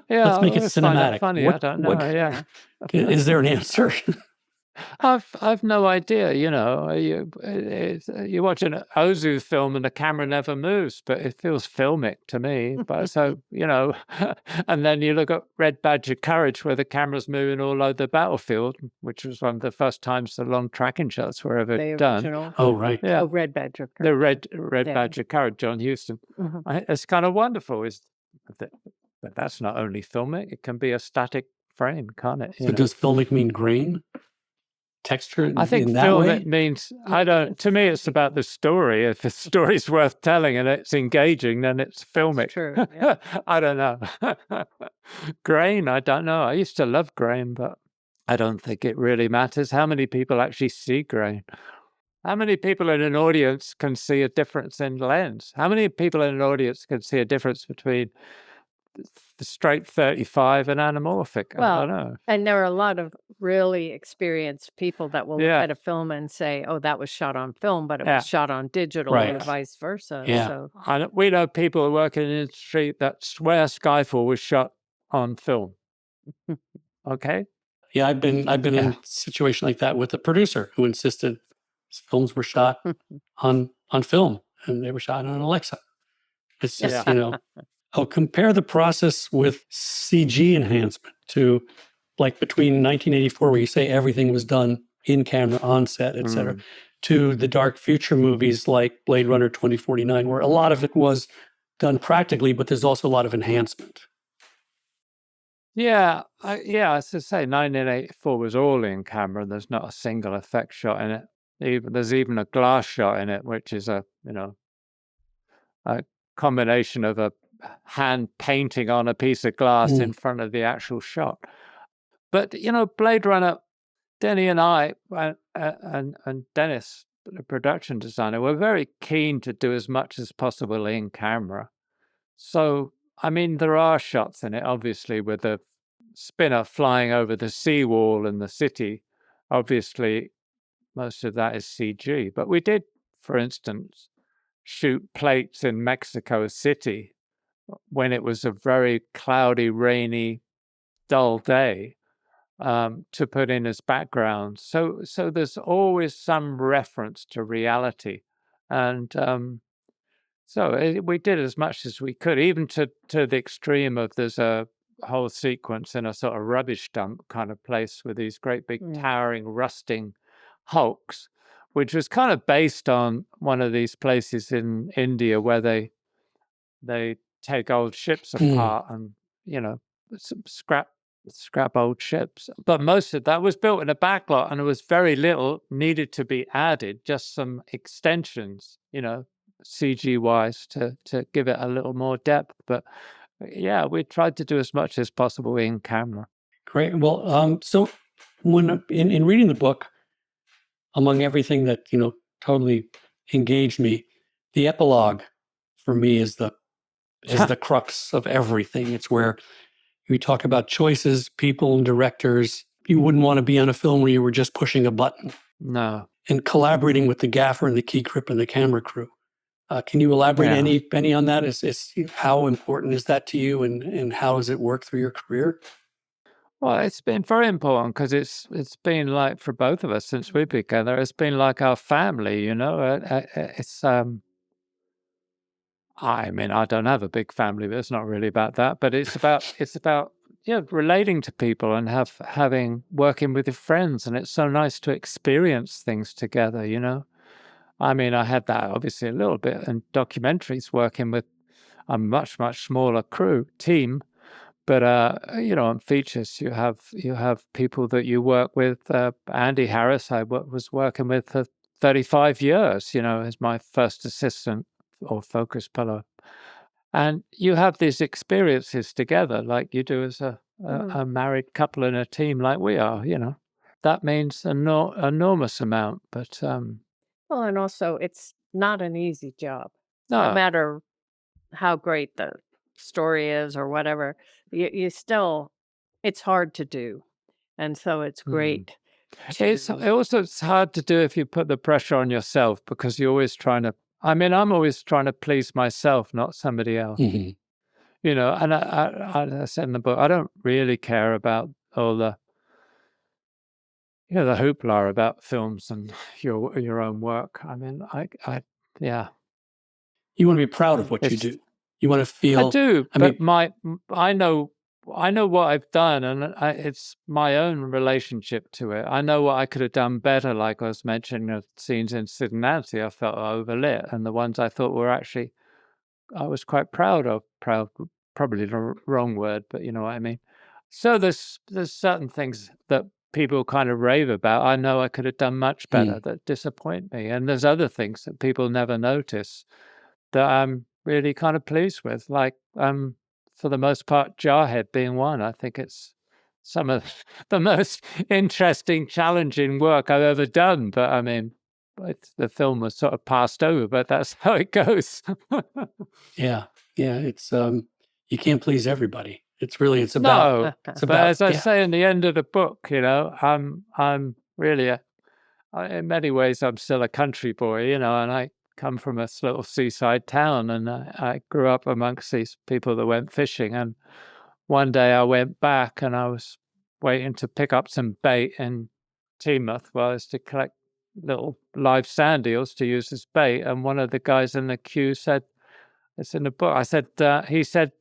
Yeah, let's make it cinematic. Funny, I don't know. Is there an answer? I've no idea. You watch an Ozu film and the camera never moves, but it feels filmic to me. But so and then you look at Red Badge of Courage, where the camera's moving all over the battlefield, which was one of the first times the long tracking shots were ever done. Oh, right. Yeah. Oh, Red Badge of Courage. The Red Badge of Courage, John Huston. It's kind of wonderful. But that's not only filmic; it can be a static frame, can't it? So does filmic mean grain? Texture? I think filmic means, to me, it's about the story. If the story's worth telling and it's engaging, then it's filmic. It's true. Yeah. I don't know. Grain, I don't know. I used to love grain, but I don't think it really matters. How many people actually see grain? How many people in an audience can see a difference in lens? How many people in an audience can see a difference between the straight 35 and anamorphic? I don't know. And there are a lot of really experienced people that will look at a film and say, oh, that was shot on film, but it was shot on digital, or vice versa. Yeah. So we know people who work in the industry that swear Skyfall was shot on film. Okay? Yeah, I've been in a situation like that with a producer who insisted films were shot on film, and they were shot on an Alexa. It's just, I'll compare the process with CG enhancement to, like, between 1984, where you say everything was done in camera, on set, etc., to the dark future movies like Blade Runner 2049, where a lot of it was done practically, but there's also a lot of enhancement. Yeah, as I say, 1984 was all in camera. There's not a single effect shot in it. There's even a glass shot in it, which is a combination of a hand painting on a piece of glass in front of the actual shot. But Blade Runner, Denny and I and Dennis the production designer, were very keen to do as much as possible in camera. So, I mean, there are shots in it, obviously, with the spinner flying over the seawall and the city. Obviously, most of that is CG. But we did, for instance, shoot plates in Mexico City when it was a very cloudy, rainy, dull day, to put in as background. So there's always some reference to reality. And we did as much as we could, even to the extreme of there's a whole sequence in a sort of rubbish dump kind of place with these great big towering, rusting hulks, which was kind of based on one of these places in India where they take old ships apart and, scrap old ships. But most of that was built in a backlot, and there was very little needed to be added, just some extensions, CG wise to give it a little more depth. But yeah, we tried to do as much as possible in camera. Great. Well, so when in reading the book, among everything that totally engaged me, the epilogue for me is the crux of everything. It's where we talk about choices, people, and directors. You wouldn't want to be on a film where you were just pushing a button. No. And collaborating with the gaffer and the key grip and the camera crew. Can you elaborate any on that? Is how important is that to you, and how does it work through your career? Well, it's been very important because it's been like, for both of us since we've been together, it's been like our family, It's I mean, I don't have a big family, but it's not really about that. But it's about relating to people and working with your friends, and it's so nice to experience things together. I mean, I had that obviously a little bit in documentaries, working with a much smaller team. But on features, you have people that you work with. Andy Harris, I was working with for 35 years. As my first assistant or focus puller, and you have these experiences together, like you do as a married couple in a team, like we are. That means an enormous amount. But well, and also it's not an easy job. no, No matter how great the story is or whatever, you still, it's hard to do. And so it's great. It's hard to do if you put the pressure on yourself, because you're always trying to, I'm always trying to please myself, not somebody else. Mm-hmm. And I said in the book, I don't really care about all the, the hoopla about films and your own work. I mean, yeah. You want to be proud of what you do. You want to feel. I do, I know what I've done, and it's my own relationship to it. I know what I could have done better, like I was mentioning the scenes in Cinematography I felt overlit, and the ones I thought were actually, I was quite proud of. Proud, probably the wrong word, but you know what I mean. So there's certain things that people kind of rave about. I know I could have done much better that disappoint me, and there's other things that people never notice that I'm really kind of pleased with, like for the most part, Jarhead being one. I think it's some of the most interesting, challenging work I've ever done. But I mean, the film was sort of passed over, but that's how it goes. Yeah. It's you can't please everybody. It's about. No, but as I say in the end of the book, I'm really in many ways I'm still a country boy, and I come from a little seaside town, and I grew up amongst these people that went fishing. And one day I went back, and I was waiting to pick up some bait in Teamouth, where I was to collect little live sand eels to use as bait. And one of the guys in the queue said, it's in the book, he said,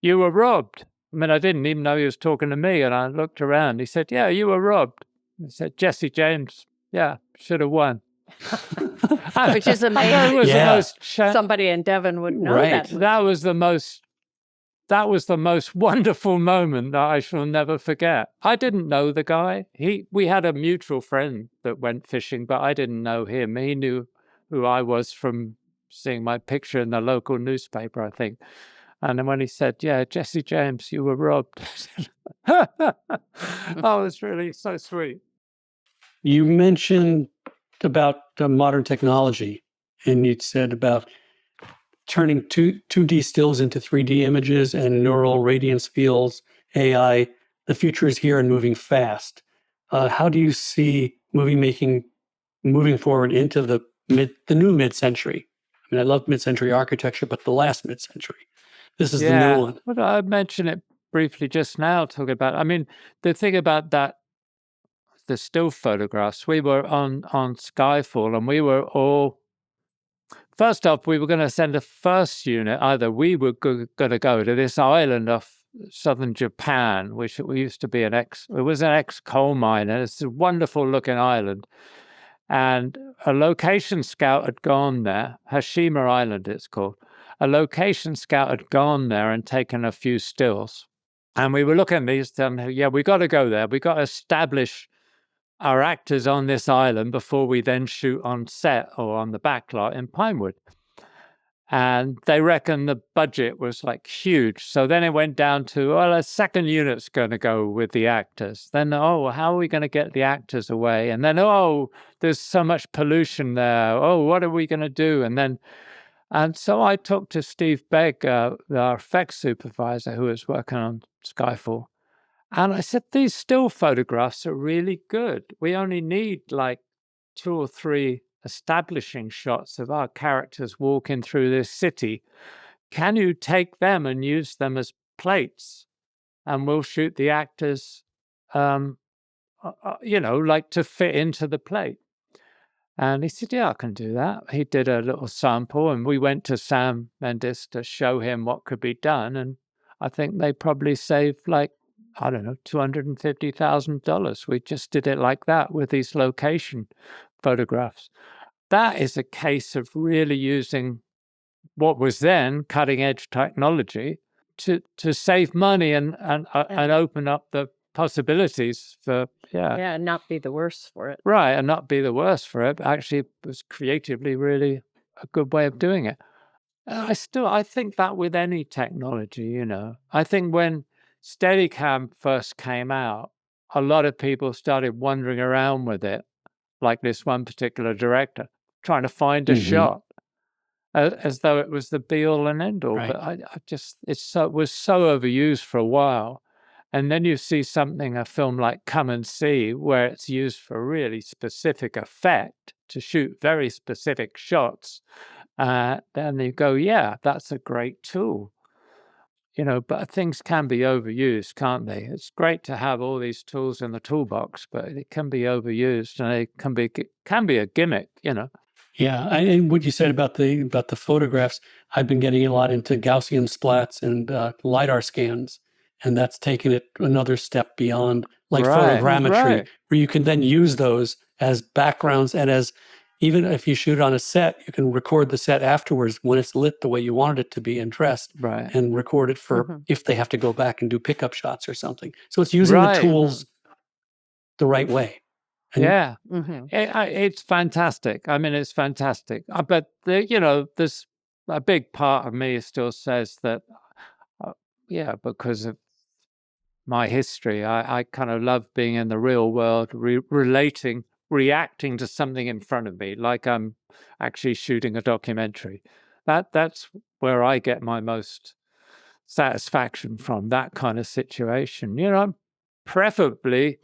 you were robbed. I mean, I didn't even know he was talking to me, and I looked around. He said, yeah, you were robbed. He said, Jesse James, yeah, should have won. Which is amazing. Was the most somebody in Devon would know that. That was the most wonderful moment that I shall never forget. I didn't know the guy. We had a mutual friend that went fishing, but I didn't know him. He knew who I was from seeing my picture in the local newspaper, I think. And then when he said, yeah, Jesse James, you were robbed. Oh, it's really so sweet. You mentioned about modern technology, and you said about turning 2D stills into 3D images and neural radiance fields, AI. The future is here and moving fast. How do you see movie making moving forward into the new mid-century? I mean, I love mid-century architecture, but the last mid-century. This is the new one. Well, I mentioned it briefly just now, talking about, I mean, the thing about that, the still photographs, we were on Skyfall, and we were all, first off, we were going to send a first unit, either we were going to go to this island off southern Japan, which it used to be it was an ex-coal mine, and it's a wonderful looking island. And a location scout had gone there, Hashima Island it's called. A location scout had gone there and taken a few stills. And we were looking at these, we got to go there. We got to establish our actors on this island before we then shoot on set or on the backlot in Pinewood. And they reckon the budget was like huge. So then it went down to, well, a second unit's going to go with the actors. Then, how are we going to get the actors away? And then, there's so much pollution there. Oh, what are we going to do? And so I talked to Steve Begg, our effects supervisor who was working on Skyfall. And I said, these still photographs are really good. We only need like 2 or 3 establishing shots of our characters walking through this city. Can you take them and use them as plates? And we'll shoot the actors, like to fit into the plate. And he said, yeah, I can do that. He did a little sample, and we went to Sam Mendes to show him what could be done. And I think they probably saved $250,000. We just did it like that with these location photographs. That is a case of really using what was then cutting edge technology to save money and open up the possibilities for and not be the worse for it. Right, and not be the worse for it. Actually, it was creatively really a good way of doing it. I think that with any technology, I think when Steadicam first came out, a lot of people started wandering around with it, like this one particular director, trying to find a shot, as though it was the be all and end all. Right. But it was so overused for a while. And then you see a film like Come and See, where it's used for really specific effect to shoot very specific shots. Then you go, yeah, that's a great tool. But things can be overused, can't they? It's great to have all these tools in the toolbox, but it can be overused, and it can be a gimmick, Yeah, and what you said about the photographs, I've been getting a lot into Gaussian splats and LiDAR scans, and that's taken it another step beyond, like photogrammetry, where you can then use those as backgrounds, and as even if you shoot on a set, you can record the set afterwards when it's lit the way you wanted it to be and dressed, and record it for if they have to go back and do pickup shots or something. So it's using the tools the right way. And it's fantastic. I mean, it's fantastic. But there's a big part of me still says that, because of my history, I kind of love being in the real world, reacting to something in front of me, like I'm actually shooting a documentary. That's where I get my most satisfaction from, that kind of situation. Preferably,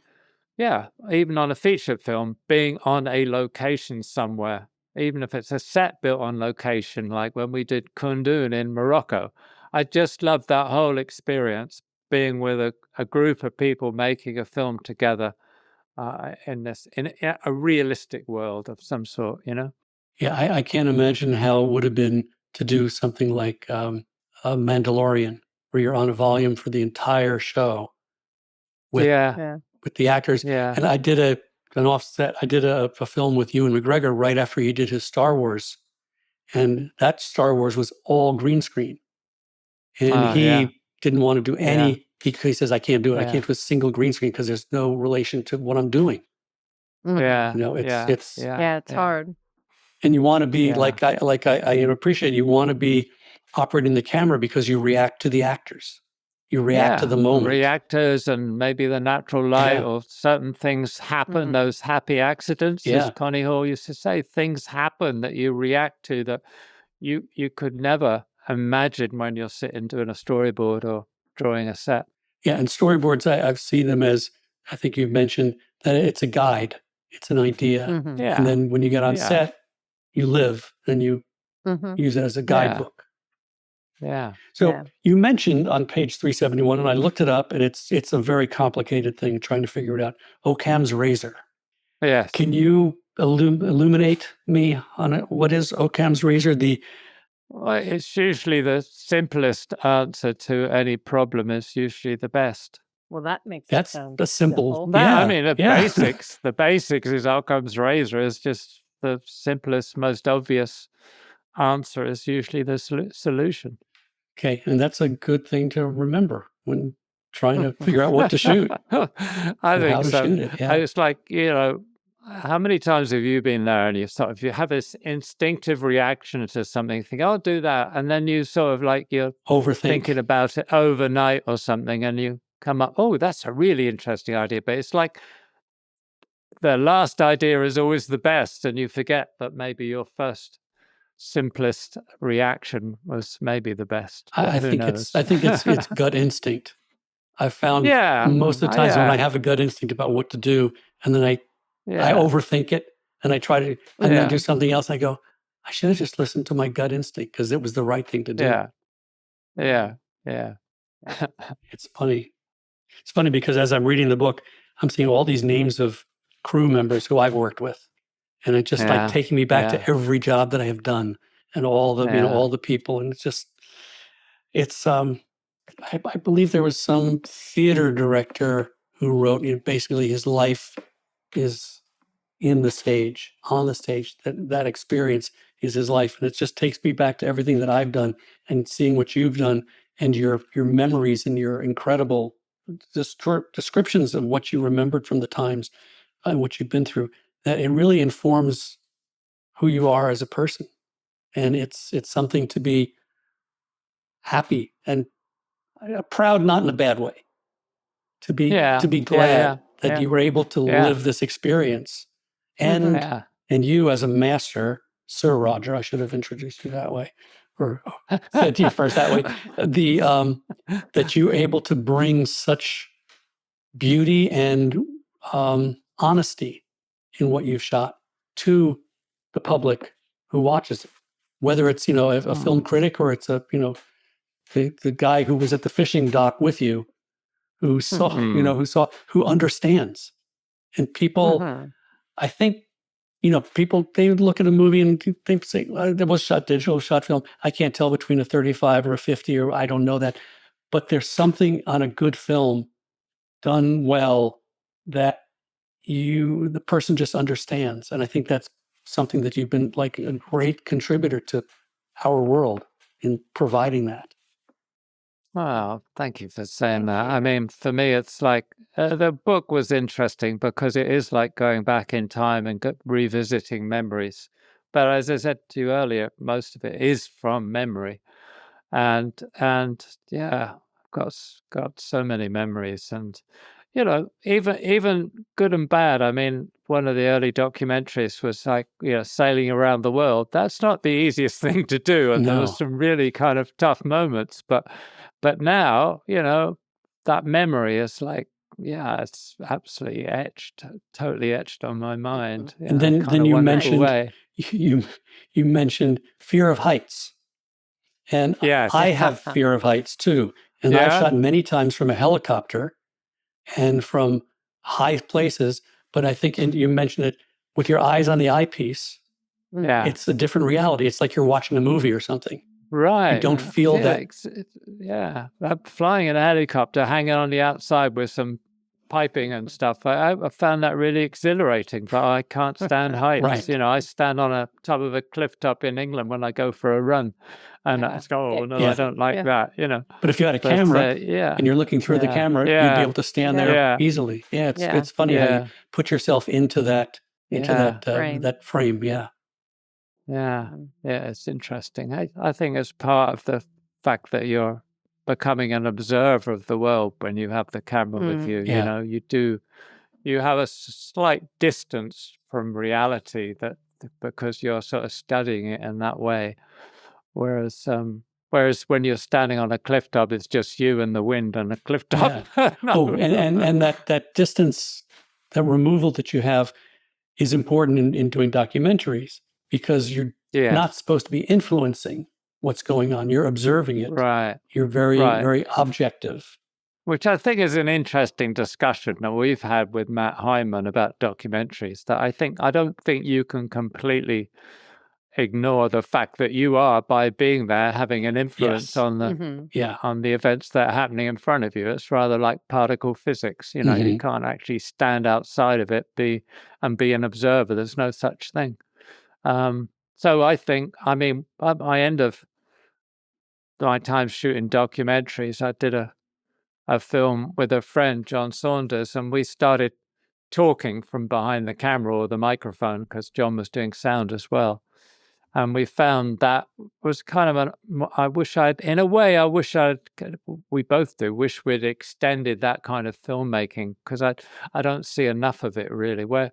even on a feature film, being on a location somewhere, even if it's a set built on location, like when we did Kundun in Morocco. I just love that whole experience, being with a group of people making a film together in a realistic world of some sort, Yeah, I can't imagine how it would have been to do something like a Mandalorian, where you're on a volume for the entire show with the actors. Yeah. And I did an offset. I did a film with Ewan McGregor right after he did his Star Wars, and that Star Wars was all green screen, and he didn't want to do any. He says, "I can't do it. I can't do a single green screen because there's no relation to what I'm doing." It's hard. And you want to be like I appreciate, you want to be operating the camera because you react to the actors. You react to the moment. Reactors and maybe the natural light or certain things happen, those happy accidents, as Connie Hall used to say, things happen that you react to that you could never imagine when you're sitting doing a storyboard or drawing a set. Yeah, and storyboards, I've seen them as, I think you've mentioned, that it's a guide. It's an idea. And then when you get on set, you live and you use it as a guidebook. So you mentioned on page 371, and I looked it up, and it's a very complicated thing trying to figure it out. Occam's razor. Yes. Can you illuminate me on it? What is Occam's razor? Well, it's usually the simplest answer to any problem is usually the best. Well, that makes That's it sound the simple. simple. I mean, the basics. The basics is Occam's razor is just the simplest, most obvious answer is usually the solution. Okay, and that's a good thing to remember when trying to figure out what to shoot. I think how to so. shoot it. Yeah. It's like, how many times have you been there and if you have this instinctive reaction to something, you think, I'll do that. And then you sort of like you're thinking about it overnight or something and you come up, oh, that's a really interesting idea. But it's like the last idea is always the best. And you forget that maybe your first simplest reaction was maybe the best. I think it's gut instinct. I found most of the times when I have a gut instinct about what to do, and then I overthink it, and I try to, and then do something else. I go, I should have just listened to my gut instinct because it was the right thing to do. Yeah. It's funny. It's funny because as I'm reading the book, I'm seeing all these names of crew members who I've worked with, and it's just like taking me back to every job that I have done and all the all the people, and it's I believe there was some theater director who wrote, basically his life is in the stage, on the stage. That experience is his life, and it just takes me back to everything that I've done and seeing what you've done and your memories and your incredible descriptions of what you remembered from the times and what you've been through. That it really informs who you are as a person, and it's something to be happy and proud, not in a bad way. To be glad that you were able to live this experience, and you as a master, Sir Roger, I should have introduced you that way, or said to you first that way. That you're able to bring such beauty and honesty in what you've shot to the public who watches it, whether it's a film critic or it's the guy who was at the fishing dock with you, who saw, who understands. And people, I think, people, they look at a movie and they say, it was shot digital, shot film. I can't tell between a 35 or a 50, or I don't know that. But there's something on a good film done well that the person just understands. And I think that's something that you've been like a great contributor to our world in providing that. Wow, thank you for saying that. I mean, for me, it's like the book was interesting because it is like going back in time and revisiting memories. But as I said to you earlier, most of it is from memory, and yeah, I've got so many memories, and even good and bad. I mean, one of the early documentaries was like, sailing around the world. That's not the easiest thing to do. And there was some really kind of tough moments. But now, that memory is like, it's absolutely totally etched on my mind. And then you mentioned, you mentioned fear of heights. And I have fear of heights too. And I've shot many times from a helicopter and from high places, but I think, and you mentioned it, with your eyes on the eyepiece, it's a different reality. It's like you're watching a movie or something. Right. You don't feel that. I'm flying in a helicopter, hanging on the outside with some piping and stuff. I found that really exhilarating, but I can't stand heights. Right. I stand on a top of a cliff top in England when I go for a run, and I go, I don't like that. But if you had a camera, and you're looking through the camera, you'd be able to stand there easily. It's funny how you put yourself into that that frame. Yeah, it's interesting. I think it's part of the fact that you're becoming an observer of the world when you have the camera with you. Yeah. You know, you have a slight distance from reality because you're sort of studying it in that way. Whereas when you're standing on a cliff top, it's just you and the wind and a cliff top. Yeah. And that distance, that removal that you have is important in doing documentaries, because you're not supposed to be influencing what's going on. You're observing it. Right. You're very, Right. very objective. Which I think is an interesting discussion that we've had with Matt Hyman about documentaries, that I don't think you can completely ignore the fact that you are, by being there, having an influence on the events that are happening in front of you. It's rather like particle physics. You know, you can't actually stand outside of it, be an observer. There's no such thing. So I think, I mean, at my end of my time shooting documentaries, I did a film with a friend, John Saunders, and we started talking from behind the camera or the microphone, because John was doing sound as well. And we found that was kind of we both do, wish we'd extended that kind of filmmaking, because I don't see enough of it really, where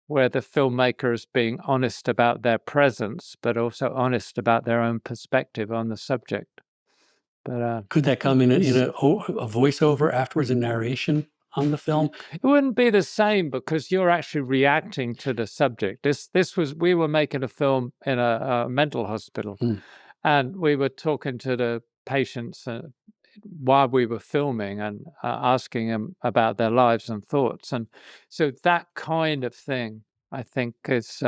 the filmmaker is being honest about their presence, but also honest about their own perspective on the subject. But could that come in a voiceover afterwards, a narration on the film? It wouldn't be the same, because you're actually reacting to the subject. We were making a film in a mental hospital, and we were talking to the patients while we were filming, and asking them about their lives and thoughts. And so that kind of thing, I think, is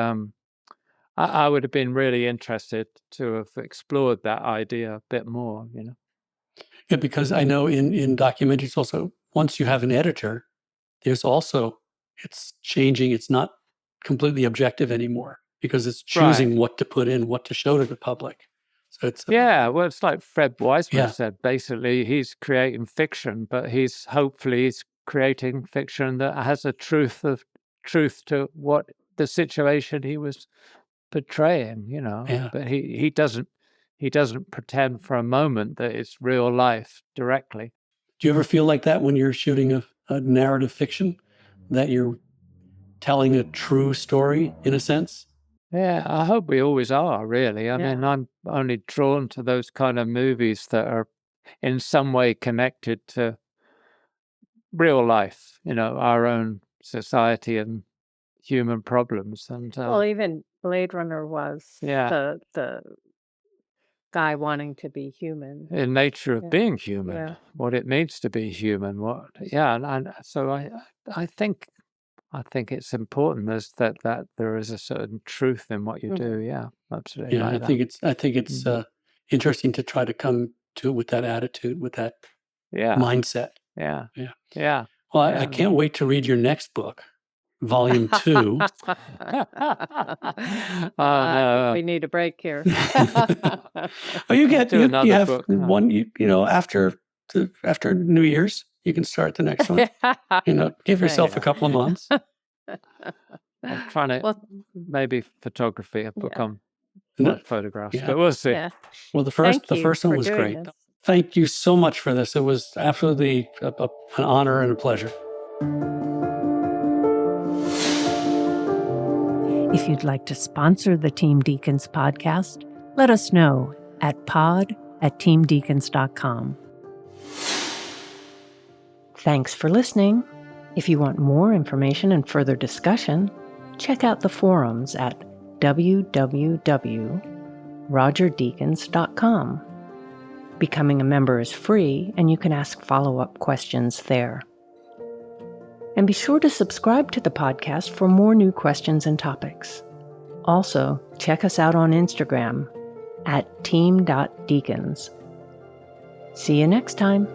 I would have been really interested to have explored that idea a bit more, you know. Yeah, because I know in documentaries also, once you have an editor, there's also, it's changing. It's not completely objective anymore, because it's choosing what to put in, what to show to the public. So it's well, it's like Fred Wiseman said. Basically, he's creating fiction, but he's creating fiction that has a truth to what the situation he was portraying, you know. But he doesn't pretend for a moment that it's real life directly. Do you ever feel like that when you're shooting a narrative fiction, that you're telling a true story in a sense? Yeah, I hope we always are, really. I mean, I'm only drawn to those kind of movies that are in some way connected to real life, you know, our own society and human problems. And well, even Blade Runner was the guy wanting to be human. The nature of being human, what it means to be human. And so I think it's important that there is a certain truth in what you do. Yeah, absolutely. Yeah, I think it's interesting to try to come to it with that attitude, with that mindset. Yeah. Well, I can't wait to read your next book, Volume 2. We need a break here. Well, you have book, one. After New Year's, you can start the next one. You know, give yourself a couple of months. I'm trying to maybe photography, a book on photographs, but we'll see. Yeah. Well, the first one was great. This. Thank you so much for this. It was absolutely an honor and a pleasure. If you'd like to sponsor the Team Deakins podcast, let us know at pod@teamdeakins.com. Thanks for listening. If you want more information and further discussion, check out the forums at www.rogerdeakins.com. Becoming a member is free, and you can ask follow-up questions there. And be sure to subscribe to the podcast for more new questions and topics. Also, check us out on Instagram at team.deakins. See you next time.